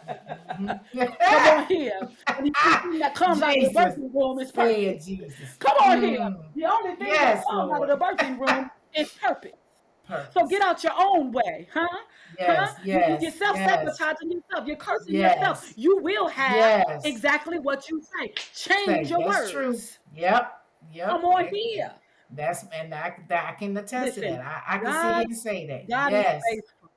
Speaker 2: Mm-hmm.
Speaker 1: Come on here. And the only thing that comes out of the
Speaker 2: Jesus.
Speaker 1: birthing room is
Speaker 2: Say
Speaker 1: purpose.
Speaker 2: it, Jesus.
Speaker 1: Come on here.
Speaker 2: Mm.
Speaker 1: The only thing that
Speaker 2: Yes,
Speaker 1: comes out of
Speaker 2: Lord.
Speaker 1: the birthing room is purpose. So get
Speaker 2: Purpose.
Speaker 1: out your own way, huh? Huh?
Speaker 2: Yes,
Speaker 1: You're
Speaker 2: yes, yes,
Speaker 1: self-sabotaging yourself. You're cursing yourself.
Speaker 2: yes,
Speaker 1: You will have
Speaker 2: yes.
Speaker 1: exactly what you say. Change
Speaker 2: Say
Speaker 1: your
Speaker 2: that's true.
Speaker 1: words.
Speaker 2: Yep,
Speaker 1: Come
Speaker 2: yep.
Speaker 1: on here.
Speaker 2: That's and I can attest to
Speaker 1: Listen,
Speaker 2: that. I can sit here
Speaker 1: God,
Speaker 2: and say that.
Speaker 1: God is
Speaker 2: Yes,
Speaker 1: faithful.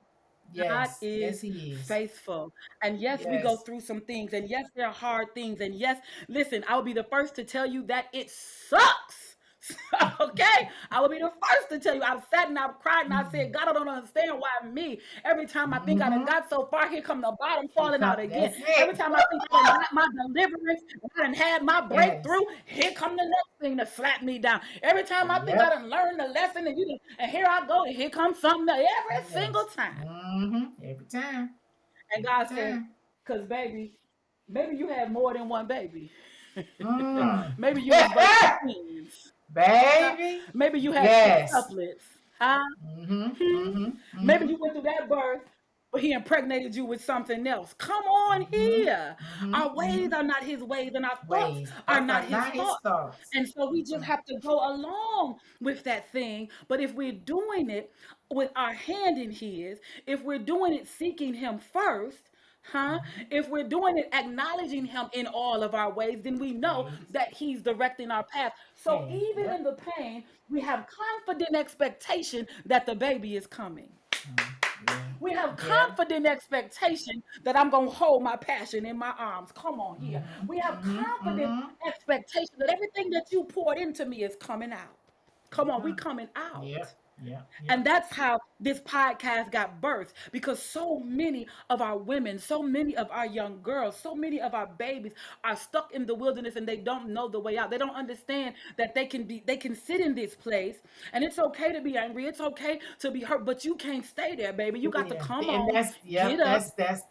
Speaker 1: God
Speaker 2: yes, yes,
Speaker 1: is
Speaker 2: He is.
Speaker 1: faithful. And yes, we go
Speaker 2: Yes.
Speaker 1: through some things. And yes, there are hard things. And yes, listen, I'll be the first to tell you that it sucks Okay, I will be the first to tell you. I've sat and I've cried and I said,
Speaker 2: Mhm.
Speaker 1: God, I don't understand why me. Every time I think I done
Speaker 2: Mhm.
Speaker 1: got so far, here come the bottom
Speaker 2: Here
Speaker 1: falling
Speaker 2: come.
Speaker 1: out again.
Speaker 2: That's
Speaker 1: Every
Speaker 2: it.
Speaker 1: time I think I done got my deliverance, and I done had my
Speaker 2: Yes.
Speaker 1: breakthrough, here come the next thing to slap me down. Every time I think I
Speaker 2: Yep.
Speaker 1: done learned the lesson, and here I go, and here comes something else. Every single
Speaker 2: Yes.
Speaker 1: time.
Speaker 2: Every time.
Speaker 1: And
Speaker 2: Every
Speaker 1: God said,
Speaker 2: time.
Speaker 1: because baby, maybe you had more than one baby.
Speaker 2: Mm.
Speaker 1: Maybe you was birthing twins.
Speaker 2: Baby.
Speaker 1: Maybe you had
Speaker 2: Yes.
Speaker 1: quintuplets. Huh? Maybe you went through that birth, but he impregnated you with something else. Come on here. Our ways
Speaker 2: Mm-hmm.
Speaker 1: are not his ways, and our thoughts
Speaker 2: Ways.
Speaker 1: are
Speaker 2: Thoughts
Speaker 1: not
Speaker 2: are
Speaker 1: his
Speaker 2: not his
Speaker 1: thoughts.
Speaker 2: thoughts.
Speaker 1: And so we just
Speaker 2: Mm-mm.
Speaker 1: have to go along with that thing. But if we're doing it with our hand in his, if we're doing it seeking him first, huh?
Speaker 2: Mm-hmm.
Speaker 1: If we're doing it acknowledging him in all of our ways, then we know
Speaker 2: Ways.
Speaker 1: that he's directing our path. So
Speaker 2: Hey.
Speaker 1: even in
Speaker 2: Yep.
Speaker 1: the pain, we have confident expectation that the baby is coming.
Speaker 2: Mm. Yeah.
Speaker 1: We have
Speaker 2: Yeah.
Speaker 1: confident expectation that I'm going to hold my passion in my arms. Come on here.
Speaker 2: Mm-hmm.
Speaker 1: We have
Speaker 2: Mm-hmm.
Speaker 1: confident
Speaker 2: Mm-hmm.
Speaker 1: expectation that everything that you poured into me is coming out. Come on, we
Speaker 2: Mm-hmm.
Speaker 1: coming out.
Speaker 2: Yep. Yep.
Speaker 1: And
Speaker 2: Yep.
Speaker 1: that's how this podcast got birthed because so many of our women, so many of our young girls, so many of our babies are stuck in the wilderness and they don't know the way out. They don't understand that they can sit in this place and it's okay to be angry. It's okay to be hurt, but you can't stay there, baby. You got to
Speaker 2: Yeah.
Speaker 1: come
Speaker 2: And
Speaker 1: on,
Speaker 2: that's
Speaker 1: get
Speaker 2: yep.
Speaker 1: up,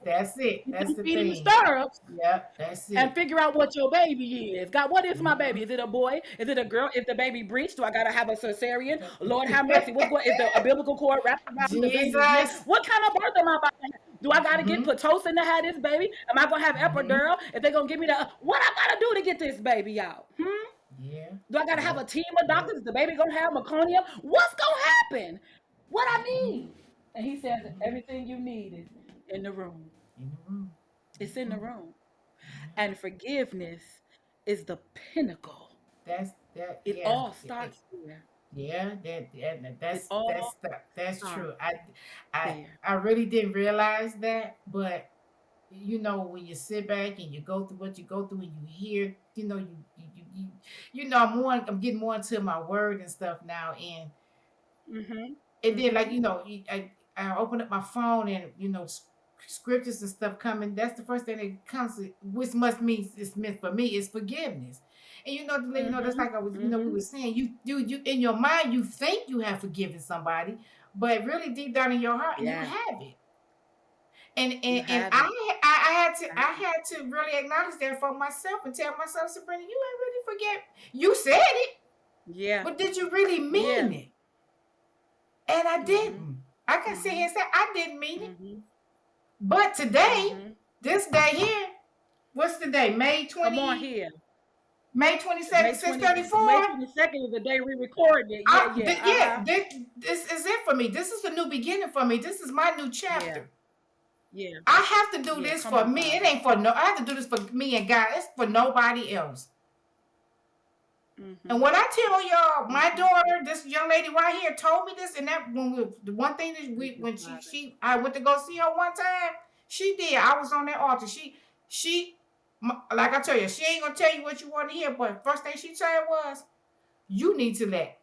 Speaker 2: That's it.
Speaker 1: get
Speaker 2: That's
Speaker 1: them
Speaker 2: the
Speaker 1: feet in the
Speaker 2: thing.
Speaker 1: stirrups,
Speaker 2: Yep. That's
Speaker 1: and
Speaker 2: it.
Speaker 1: figure out what your baby is. God, what is my baby?
Speaker 2: Mm-hmm.
Speaker 1: Is it a boy? Is it a girl? Is the baby breached? Do I gotta have a cesarean? Lord have mercy. What's going? Is the umbilical cord wrapped around the baby's neck?
Speaker 2: Jesus.
Speaker 1: What kind of birth am I about to have? Do I gotta get
Speaker 2: Mm-hmm.
Speaker 1: pitocin to have this baby? Am I gonna have
Speaker 2: Mm-hmm.
Speaker 1: epidural? If they gonna give me the what I gotta do to get this baby out?
Speaker 2: Yeah.
Speaker 1: Do I gotta have a
Speaker 2: Yep.
Speaker 1: team of
Speaker 2: Yep.
Speaker 1: doctors? Is the baby gonna have meconium? What's gonna happen? What I
Speaker 2: Mm-hmm.
Speaker 1: need? And he says
Speaker 2: Mm-hmm.
Speaker 1: everything you need is in the room.
Speaker 2: In the room. In
Speaker 1: It's
Speaker 2: the
Speaker 1: in the
Speaker 2: room.
Speaker 1: room.
Speaker 2: Yeah.
Speaker 1: And forgiveness is the pinnacle.
Speaker 2: That's that.
Speaker 1: It
Speaker 2: Yeah.
Speaker 1: all starts there.
Speaker 2: Yeah.
Speaker 1: It
Speaker 2: That's
Speaker 1: all
Speaker 2: that's
Speaker 1: starts
Speaker 2: true. I
Speaker 1: there.
Speaker 2: I really didn't realize that, but when you sit back and you go through what you go through and you hear, I'm getting more into my word and stuff now,
Speaker 1: Mhm.
Speaker 2: and then like
Speaker 1: Mhm.
Speaker 2: I open up my phone and scriptures and stuff coming. That's the first thing that comes, which must mean it's meant for me is forgiveness. And to let you know, that's
Speaker 1: Mhm.
Speaker 2: like I was, we
Speaker 1: Mhm.
Speaker 2: were saying, you in your mind you think you have forgiven somebody, but really deep down in your heart you
Speaker 1: Yeah.
Speaker 2: have it. And
Speaker 1: You
Speaker 2: and, and
Speaker 1: haven't.
Speaker 2: I had to really acknowledge that for myself and tell myself, Sabrina, you ain't really forget. You said it,
Speaker 1: Yeah.
Speaker 2: but did you really
Speaker 1: Yeah.
Speaker 2: mean it? And I
Speaker 1: Mhm.
Speaker 2: didn't. I can sit here
Speaker 1: Mhm.
Speaker 2: and say I didn't mean it.
Speaker 1: Mhm.
Speaker 2: But today,
Speaker 1: Mhm.
Speaker 2: this day here, what's the day?
Speaker 1: Come on here.
Speaker 2: May
Speaker 1: May
Speaker 2: 22nd,
Speaker 1: 20 May
Speaker 2: 6:34.
Speaker 1: 22nd is the day we recorded it. Yeah, yeah.
Speaker 2: Yeah,
Speaker 1: Uh-huh.
Speaker 2: this is it for me. This is a new beginning for me. This is my new
Speaker 1: Yeah.
Speaker 2: chapter.
Speaker 1: Yeah.
Speaker 2: I have to do
Speaker 1: Yeah.
Speaker 2: this
Speaker 1: Come
Speaker 2: for
Speaker 1: on,
Speaker 2: me. It
Speaker 1: Father.
Speaker 2: ain't for no. I have to do this for me and God. It's for nobody else. And
Speaker 1: Mhm.
Speaker 2: when I tell y'all, my
Speaker 1: Mhm.
Speaker 2: daughter, this young lady right here, told me this, and that the one thing that
Speaker 1: Thank
Speaker 2: we
Speaker 1: you,
Speaker 2: when
Speaker 1: Father.
Speaker 2: I went to go see her one time, she did. I was on that altar. She like I tell you, she ain't gonna tell you what you want to hear, but first thing she said was, "You need to let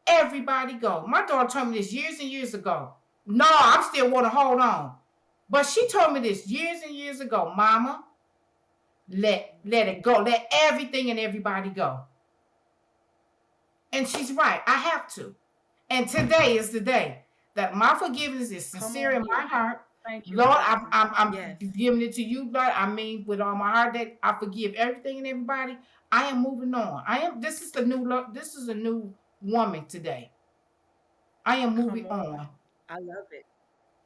Speaker 2: everybody go." My daughter told me this years and years ago. No, I'm still want to hold on, but she told me this years and years ago. Mama, let it go. Let everything and everybody go. And she's right. I have to. And today is the day that my forgiveness is
Speaker 1: Come
Speaker 2: sincere
Speaker 1: on
Speaker 2: in my
Speaker 1: here.
Speaker 2: heart.
Speaker 1: Thank you,
Speaker 2: Lord,
Speaker 1: Father.
Speaker 2: I'm
Speaker 1: Yes.
Speaker 2: giving it to you, Lord. I mean, with all my heart, that I forgive everything and everybody. I am moving on. I am. This is the new. This is a new woman today. I am moving
Speaker 1: Come on.
Speaker 2: on.
Speaker 1: I love it.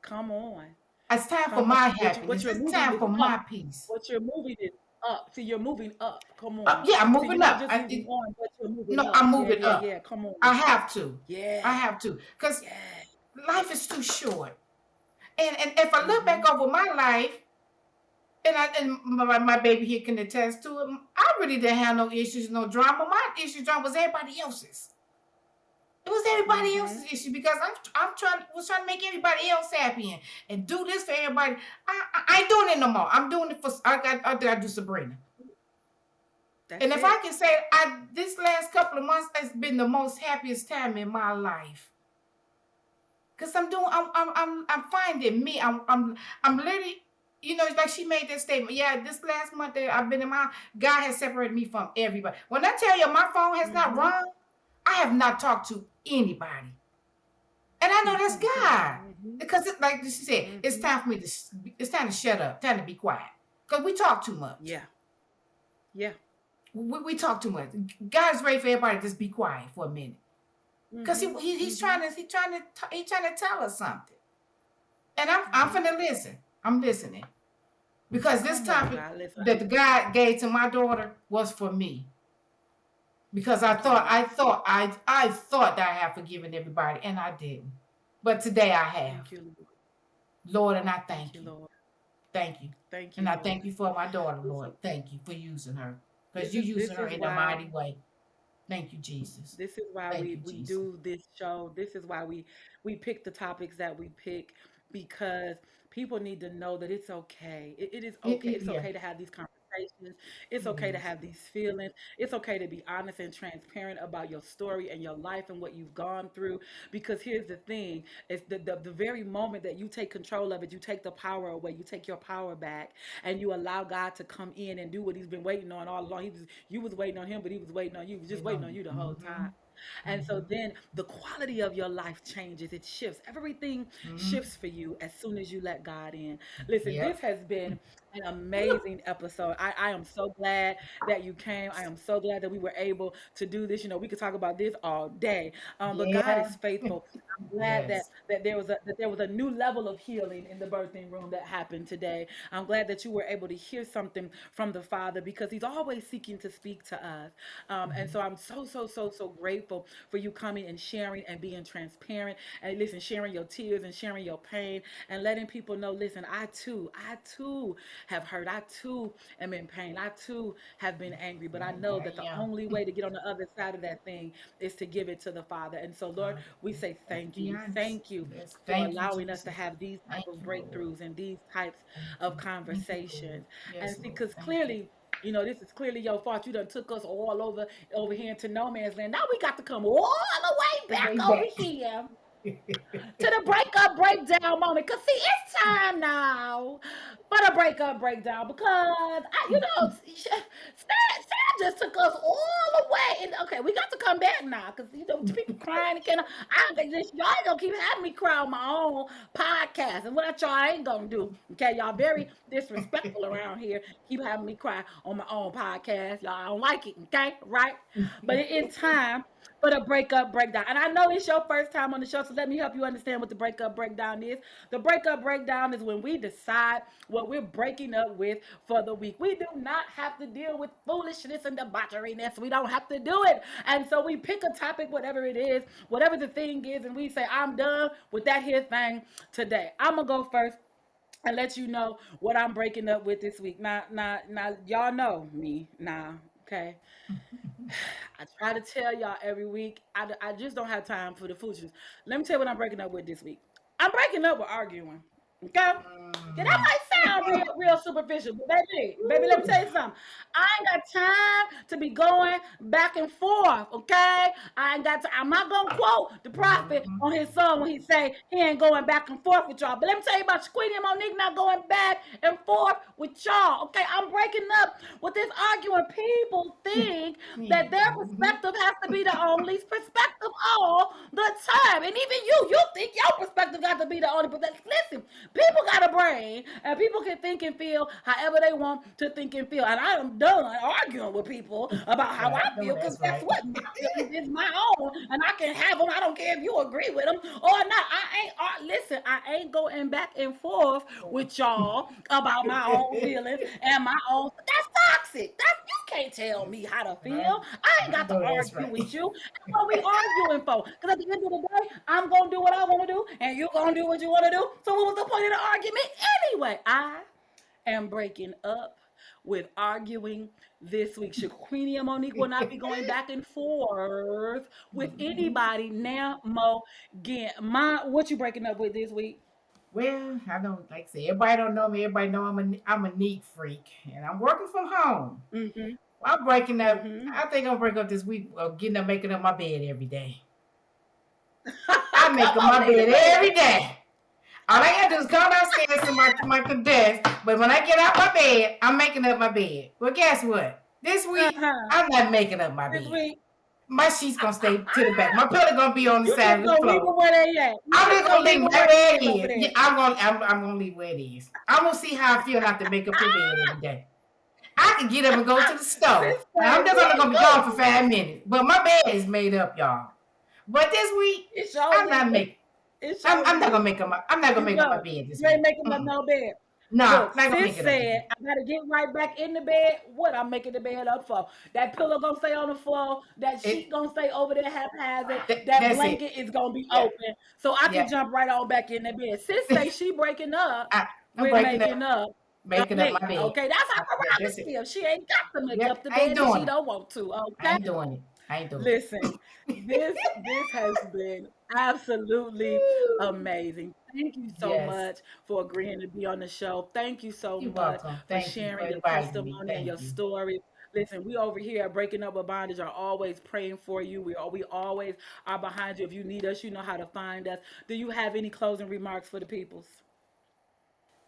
Speaker 1: Come on.
Speaker 2: It's time for
Speaker 1: Come on.
Speaker 2: my
Speaker 1: What
Speaker 2: happiness.
Speaker 1: you're
Speaker 2: It's
Speaker 1: moving
Speaker 2: time
Speaker 1: is
Speaker 2: for
Speaker 1: up.
Speaker 2: my peace.
Speaker 1: What you're moving is up. See, you're moving up. Come on.
Speaker 2: Yeah, I'm
Speaker 1: See, you're
Speaker 2: moving
Speaker 1: not
Speaker 2: up.
Speaker 1: just moving on, but you're moving
Speaker 2: No,
Speaker 1: up.
Speaker 2: I'm
Speaker 1: Yeah,
Speaker 2: moving
Speaker 1: yeah,
Speaker 2: up.
Speaker 1: yeah. Come on.
Speaker 2: I have to. I
Speaker 1: Yeah.
Speaker 2: have to. Because
Speaker 1: Yeah.
Speaker 2: life is too short. And if I look
Speaker 1: Mm-hmm.
Speaker 2: back over my life, and my baby here can attest to it, I really didn't have no issues, no drama. My drama was everybody else's. It was everybody
Speaker 1: Mm-hmm.
Speaker 2: else's issue because I'm trying to make everybody else happy and do this for everybody. I, I, ain't doing it no more. I'm doing it for I got to do Sabrina. And
Speaker 1: That's
Speaker 2: if I
Speaker 1: it.
Speaker 2: can say, I this last couple of months has been the most happiest time in my life. Cause I'm finding me. I'm literally, like she made that statement. Yeah, this last month that I've been in my God has separated me from everybody. When I tell you my phone has not
Speaker 1: Mm-hmm.
Speaker 2: rung, I have not talked to anybody. And I know that's God.
Speaker 1: Mm-hmm.
Speaker 2: Because like she said, it's
Speaker 1: Mm-hmm.
Speaker 2: time for me to it's time to shut up, time to be quiet. Because we talk too much.
Speaker 1: Yeah. Yeah.
Speaker 2: We talk too much. God's ready for everybody to just be quiet for a minute. Because
Speaker 1: Mm-hmm.
Speaker 2: he's
Speaker 1: Mm-hmm.
Speaker 2: trying to tell us something. And I'm
Speaker 1: Mm-hmm.
Speaker 2: finna listen. I'm listening. Because this
Speaker 1: Come on,
Speaker 2: topic
Speaker 1: God. Listen.
Speaker 2: that the God gave to my daughter was for me. Because
Speaker 1: Thank you, Lord.
Speaker 2: I thought that I had forgiven everybody, and I didn't. But today I have.
Speaker 1: Thank you, Lord.
Speaker 2: Lord, and I
Speaker 1: Thank
Speaker 2: thank
Speaker 1: you,
Speaker 2: you.
Speaker 1: Lord.
Speaker 2: Thank you.
Speaker 1: Thank
Speaker 2: And
Speaker 1: you,
Speaker 2: I
Speaker 1: Lord.
Speaker 2: thank you for my daughter,
Speaker 1: Listen,
Speaker 2: Lord. Thank you for using her.
Speaker 1: this
Speaker 2: Because you
Speaker 1: is
Speaker 2: using
Speaker 1: this
Speaker 2: her
Speaker 1: is
Speaker 2: in a
Speaker 1: why
Speaker 2: mighty way. Thank you, Jesus.
Speaker 1: this is why
Speaker 2: Thank
Speaker 1: we
Speaker 2: you,
Speaker 1: we
Speaker 2: Jesus.
Speaker 1: do this show. This is why we pick the topics that we pick because people need to know that it's okay. It is okay. It's
Speaker 2: Yeah,
Speaker 1: okay to have these conversations. It's
Speaker 2: it
Speaker 1: okay to
Speaker 2: is.
Speaker 1: have these feelings. It's okay to be honest and transparent about your story and your life and what you've gone through. Because here's the thing: it's the very moment that you take control of it, you take the power away, you take your power back, and you allow God to come in and do what He's been waiting on all along. You was waiting on Him, but He was waiting on you. He was just
Speaker 2: Waiting
Speaker 1: waiting
Speaker 2: on
Speaker 1: on
Speaker 2: you.
Speaker 1: you the whole time. And so then the quality of your life changes. It shifts. Everything shifts for you as soon as you let God in. Listen, this
Speaker 2: Yep.
Speaker 1: has been an amazing episode. I am so glad that you came. I am so glad that we were able to do this. You know, we could talk about this all day. But God
Speaker 2: Yeah.
Speaker 1: is faithful. I'm glad that
Speaker 2: Yes.
Speaker 1: there was a new level of healing in the birthing room that happened today. I'm glad that you were able to hear something from the Father because He's always seeking to speak to us. And so I'm so grateful for you coming and sharing and being transparent and listen, sharing your tears and sharing your pain and letting people know, listen, I too have hurt. I too am in pain. I too have been angry. But I know that the
Speaker 2: Yeah.
Speaker 1: only way to get on the other side of that thing is to give it to the Father. And so, Lord,
Speaker 2: Uh,
Speaker 1: we say
Speaker 2: let's
Speaker 1: thank you.
Speaker 2: be
Speaker 1: We
Speaker 2: honest.
Speaker 1: thank you
Speaker 2: Yes.
Speaker 1: for
Speaker 2: Thank you,
Speaker 1: allowing us to
Speaker 2: Jesus.
Speaker 1: have these type
Speaker 2: Thank
Speaker 1: of
Speaker 2: you, Lord.
Speaker 1: breakthroughs and these types
Speaker 2: Thank
Speaker 1: of
Speaker 2: you. Thank you, Lord.
Speaker 1: conversations. And
Speaker 2: Yes,
Speaker 1: see,
Speaker 2: Lord.
Speaker 1: because
Speaker 2: Thank you.
Speaker 1: clearly, this is clearly your fault. You done took us all over here into no man's land. Now we got to come all the way
Speaker 2: The
Speaker 1: back
Speaker 2: way
Speaker 1: over
Speaker 2: back.
Speaker 1: here to the breakup breakdown moment. Cause see, it's time now for the breakup breakdown because Sam just took us all the way. And okay, we got to come back now because people crying and can y'all ain't gonna keep having me cry on my own podcast. And what y'all ain't gonna do. Okay, y'all very disrespectful around here. Keep having me cry on my own podcast. Y'all don't like it, okay? Right? But it is time for the breakup breakdown. And I know it's your first time on the show, so let me help you understand what the breakup breakdown is. The breakup breakdown is when we decide what we're breaking up with for the week. We do not have to deal with foolishness and debaucheryness. We don't have to do it. And so we pick a topic, whatever it is, whatever the thing is, and we say, I'm done with that here thing today. I'm going to go first and let you know what I'm breaking up with this week. Now, y'all know me now, okay? I try to tell y'all every week. I just don't have time for the foolishness. Let me tell you what I'm breaking up with this week. I'm breaking up with arguing. Okay? Yeah, that
Speaker 2: Mm.
Speaker 1: might sound real superficial, but baby, let me tell you something. I ain't got time to be going back and forth, okay? I ain't got to, I'm not gonna quote the prophet on his song when he say he ain't going back and forth with y'all. But let me tell you about Shaquini and Monique not going back and forth with y'all, okay? I'm breaking up with this arguing. People think that their perspective has to be the only perspective all the time. And even you think your perspective got to be the only perspective. Listen, people got a brain and people can think and feel however they want to think and feel. And I am done arguing with people about how
Speaker 2: I
Speaker 1: I
Speaker 2: know
Speaker 1: feel because
Speaker 2: that's
Speaker 1: guess
Speaker 2: right.
Speaker 1: what? My feelings is my own and I can have them. I don't care if you agree with them or not. Listen, I ain't going back and forth with y'all about my own feelings and my own. That's toxic. You can't tell me how to
Speaker 2: I,
Speaker 1: feel. I ain't
Speaker 2: I
Speaker 1: got to
Speaker 2: know that's
Speaker 1: argue
Speaker 2: right.
Speaker 1: with you. That's what we arguing for. Because at the end of the day, I'm gonna do what I want to do, and you're gonna do what you want to do. So what was the point of the argument anyway? I am breaking up with arguing this week. Shaquini and Monique will not be going back and forth with anybody now. Mo, again, what you breaking up with this week?
Speaker 2: Well, I don't like I say everybody don't know me. Everybody know I'm a neat freak, and I'm working from home.
Speaker 1: Mm-hmm.
Speaker 2: I'm breaking up.
Speaker 1: Mm-hmm.
Speaker 2: I think I'm breaking up this week of getting up, making up my bed every day. I make
Speaker 1: Come
Speaker 2: up
Speaker 1: on
Speaker 2: my
Speaker 1: in
Speaker 2: bed
Speaker 1: the bed.
Speaker 2: every day. All I gotta do is come downstairs to my desk. But when I get out my bed, I'm making up my bed. Well, guess what? This week,
Speaker 1: Uh-huh.
Speaker 2: I'm not making up my
Speaker 1: This
Speaker 2: bed.
Speaker 1: week.
Speaker 2: My sheets gonna stay to the back. My pillow gonna be on the
Speaker 1: You
Speaker 2: side
Speaker 1: just
Speaker 2: of the
Speaker 1: gonna leave
Speaker 2: floor.
Speaker 1: them where they at. You
Speaker 2: I'm
Speaker 1: just
Speaker 2: just gonna
Speaker 1: gonna
Speaker 2: leave
Speaker 1: leave
Speaker 2: them
Speaker 1: them
Speaker 2: right
Speaker 1: where
Speaker 2: where
Speaker 1: they
Speaker 2: it
Speaker 1: is over
Speaker 2: is.
Speaker 1: there.
Speaker 2: Yeah, I'm gonna leave where it is. I'm gonna see how I feel not to make up the bed every day. I can get up and go to the store.
Speaker 1: Sis
Speaker 2: And
Speaker 1: said,
Speaker 2: I'm just only gonna be gone for 5 minutes. But my bed is made up, y'all. But this week,
Speaker 1: it sure
Speaker 2: I'm not
Speaker 1: is.
Speaker 2: making.
Speaker 1: It
Speaker 2: I'm,
Speaker 1: sure
Speaker 2: I'm not gonna
Speaker 1: is.
Speaker 2: make up my. I'm not gonna
Speaker 1: You
Speaker 2: make up my
Speaker 1: know,
Speaker 2: bed this
Speaker 1: you ain't
Speaker 2: week.
Speaker 1: making up no bed.
Speaker 2: Nah,
Speaker 1: Look,
Speaker 2: not gonna
Speaker 1: sis
Speaker 2: make it up
Speaker 1: said,
Speaker 2: again.
Speaker 1: I gotta get right back in the bed. What I'm making the bed up for? That pillow gonna stay on the floor. That sheet
Speaker 2: It.
Speaker 1: gonna stay over there haphazard. That
Speaker 2: That's it.
Speaker 1: blanket is gonna be
Speaker 2: Yeah,
Speaker 1: open, so I can
Speaker 2: yeah.
Speaker 1: jump right on back in the bed. Sis say she breaking up
Speaker 2: I, I'm
Speaker 1: with
Speaker 2: breaking up,
Speaker 1: making up the
Speaker 2: making up
Speaker 1: bed.
Speaker 2: my bed.
Speaker 1: Okay, that's her
Speaker 2: That's it.
Speaker 1: prerogative. She ain't got to make
Speaker 2: Yep,
Speaker 1: up the
Speaker 2: I ain't
Speaker 1: bed if
Speaker 2: doing
Speaker 1: she
Speaker 2: it.
Speaker 1: don't want to.
Speaker 2: I
Speaker 1: Okay.
Speaker 2: ain't doing it. I ain't doing
Speaker 1: Listen, this has been absolutely
Speaker 2: it.
Speaker 1: amazing. Thank you so
Speaker 2: Yes,
Speaker 1: much for agreeing to be on the show. Thank you so
Speaker 2: you're
Speaker 1: much
Speaker 2: welcome.
Speaker 1: for
Speaker 2: Thank you for
Speaker 1: sharing your
Speaker 2: inviting me.
Speaker 1: testimony and your
Speaker 2: Thank you.
Speaker 1: story. Listen, we over here at Breaking Up with Bondage are always praying for you. We always are behind you. If you need us, you know how to find us. Do you have any closing remarks for the peoples?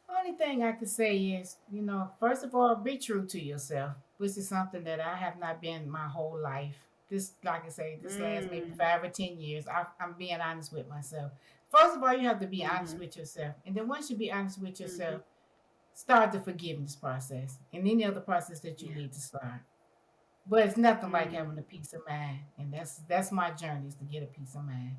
Speaker 2: Only thing I can say is, first of all, be true to yourself, which is something that I have not been my whole life. This, like I say, this last maybe
Speaker 1: Mm,
Speaker 2: 5 or 10 years, I'm being honest with myself. First of all, you have to be honest
Speaker 1: mm-hmm,
Speaker 2: with yourself, and then once you be honest with
Speaker 1: mm-hmm.
Speaker 2: yourself, start the forgiveness process and any other process that you
Speaker 1: Yeah.
Speaker 2: need to start. But it's nothing like
Speaker 1: Mm.
Speaker 2: having a peace of mind, and that's my journey is to get a peace of mind.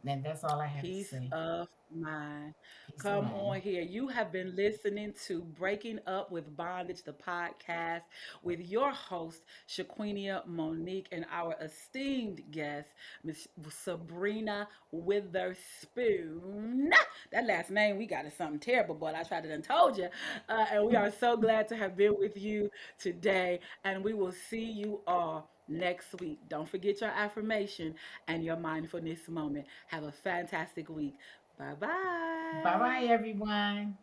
Speaker 2: And that's all I have to
Speaker 1: Peace
Speaker 2: say.
Speaker 1: of mind.
Speaker 2: Peace of
Speaker 1: Come
Speaker 2: mind.
Speaker 1: on here. You have been listening to Breaking Up with Bondage, the podcast, with your host, Shaquinia Monique, and our esteemed guest, Miss Sabrina Witherspoon. That last name, we got is something terrible, but I tried to done told you. And we are so glad to have been with you today. And we will see you all next week. Don't forget your affirmation and your mindfulness moment. Have a fantastic week. Bye
Speaker 2: Bye bye,
Speaker 1: bye.
Speaker 2: everyone.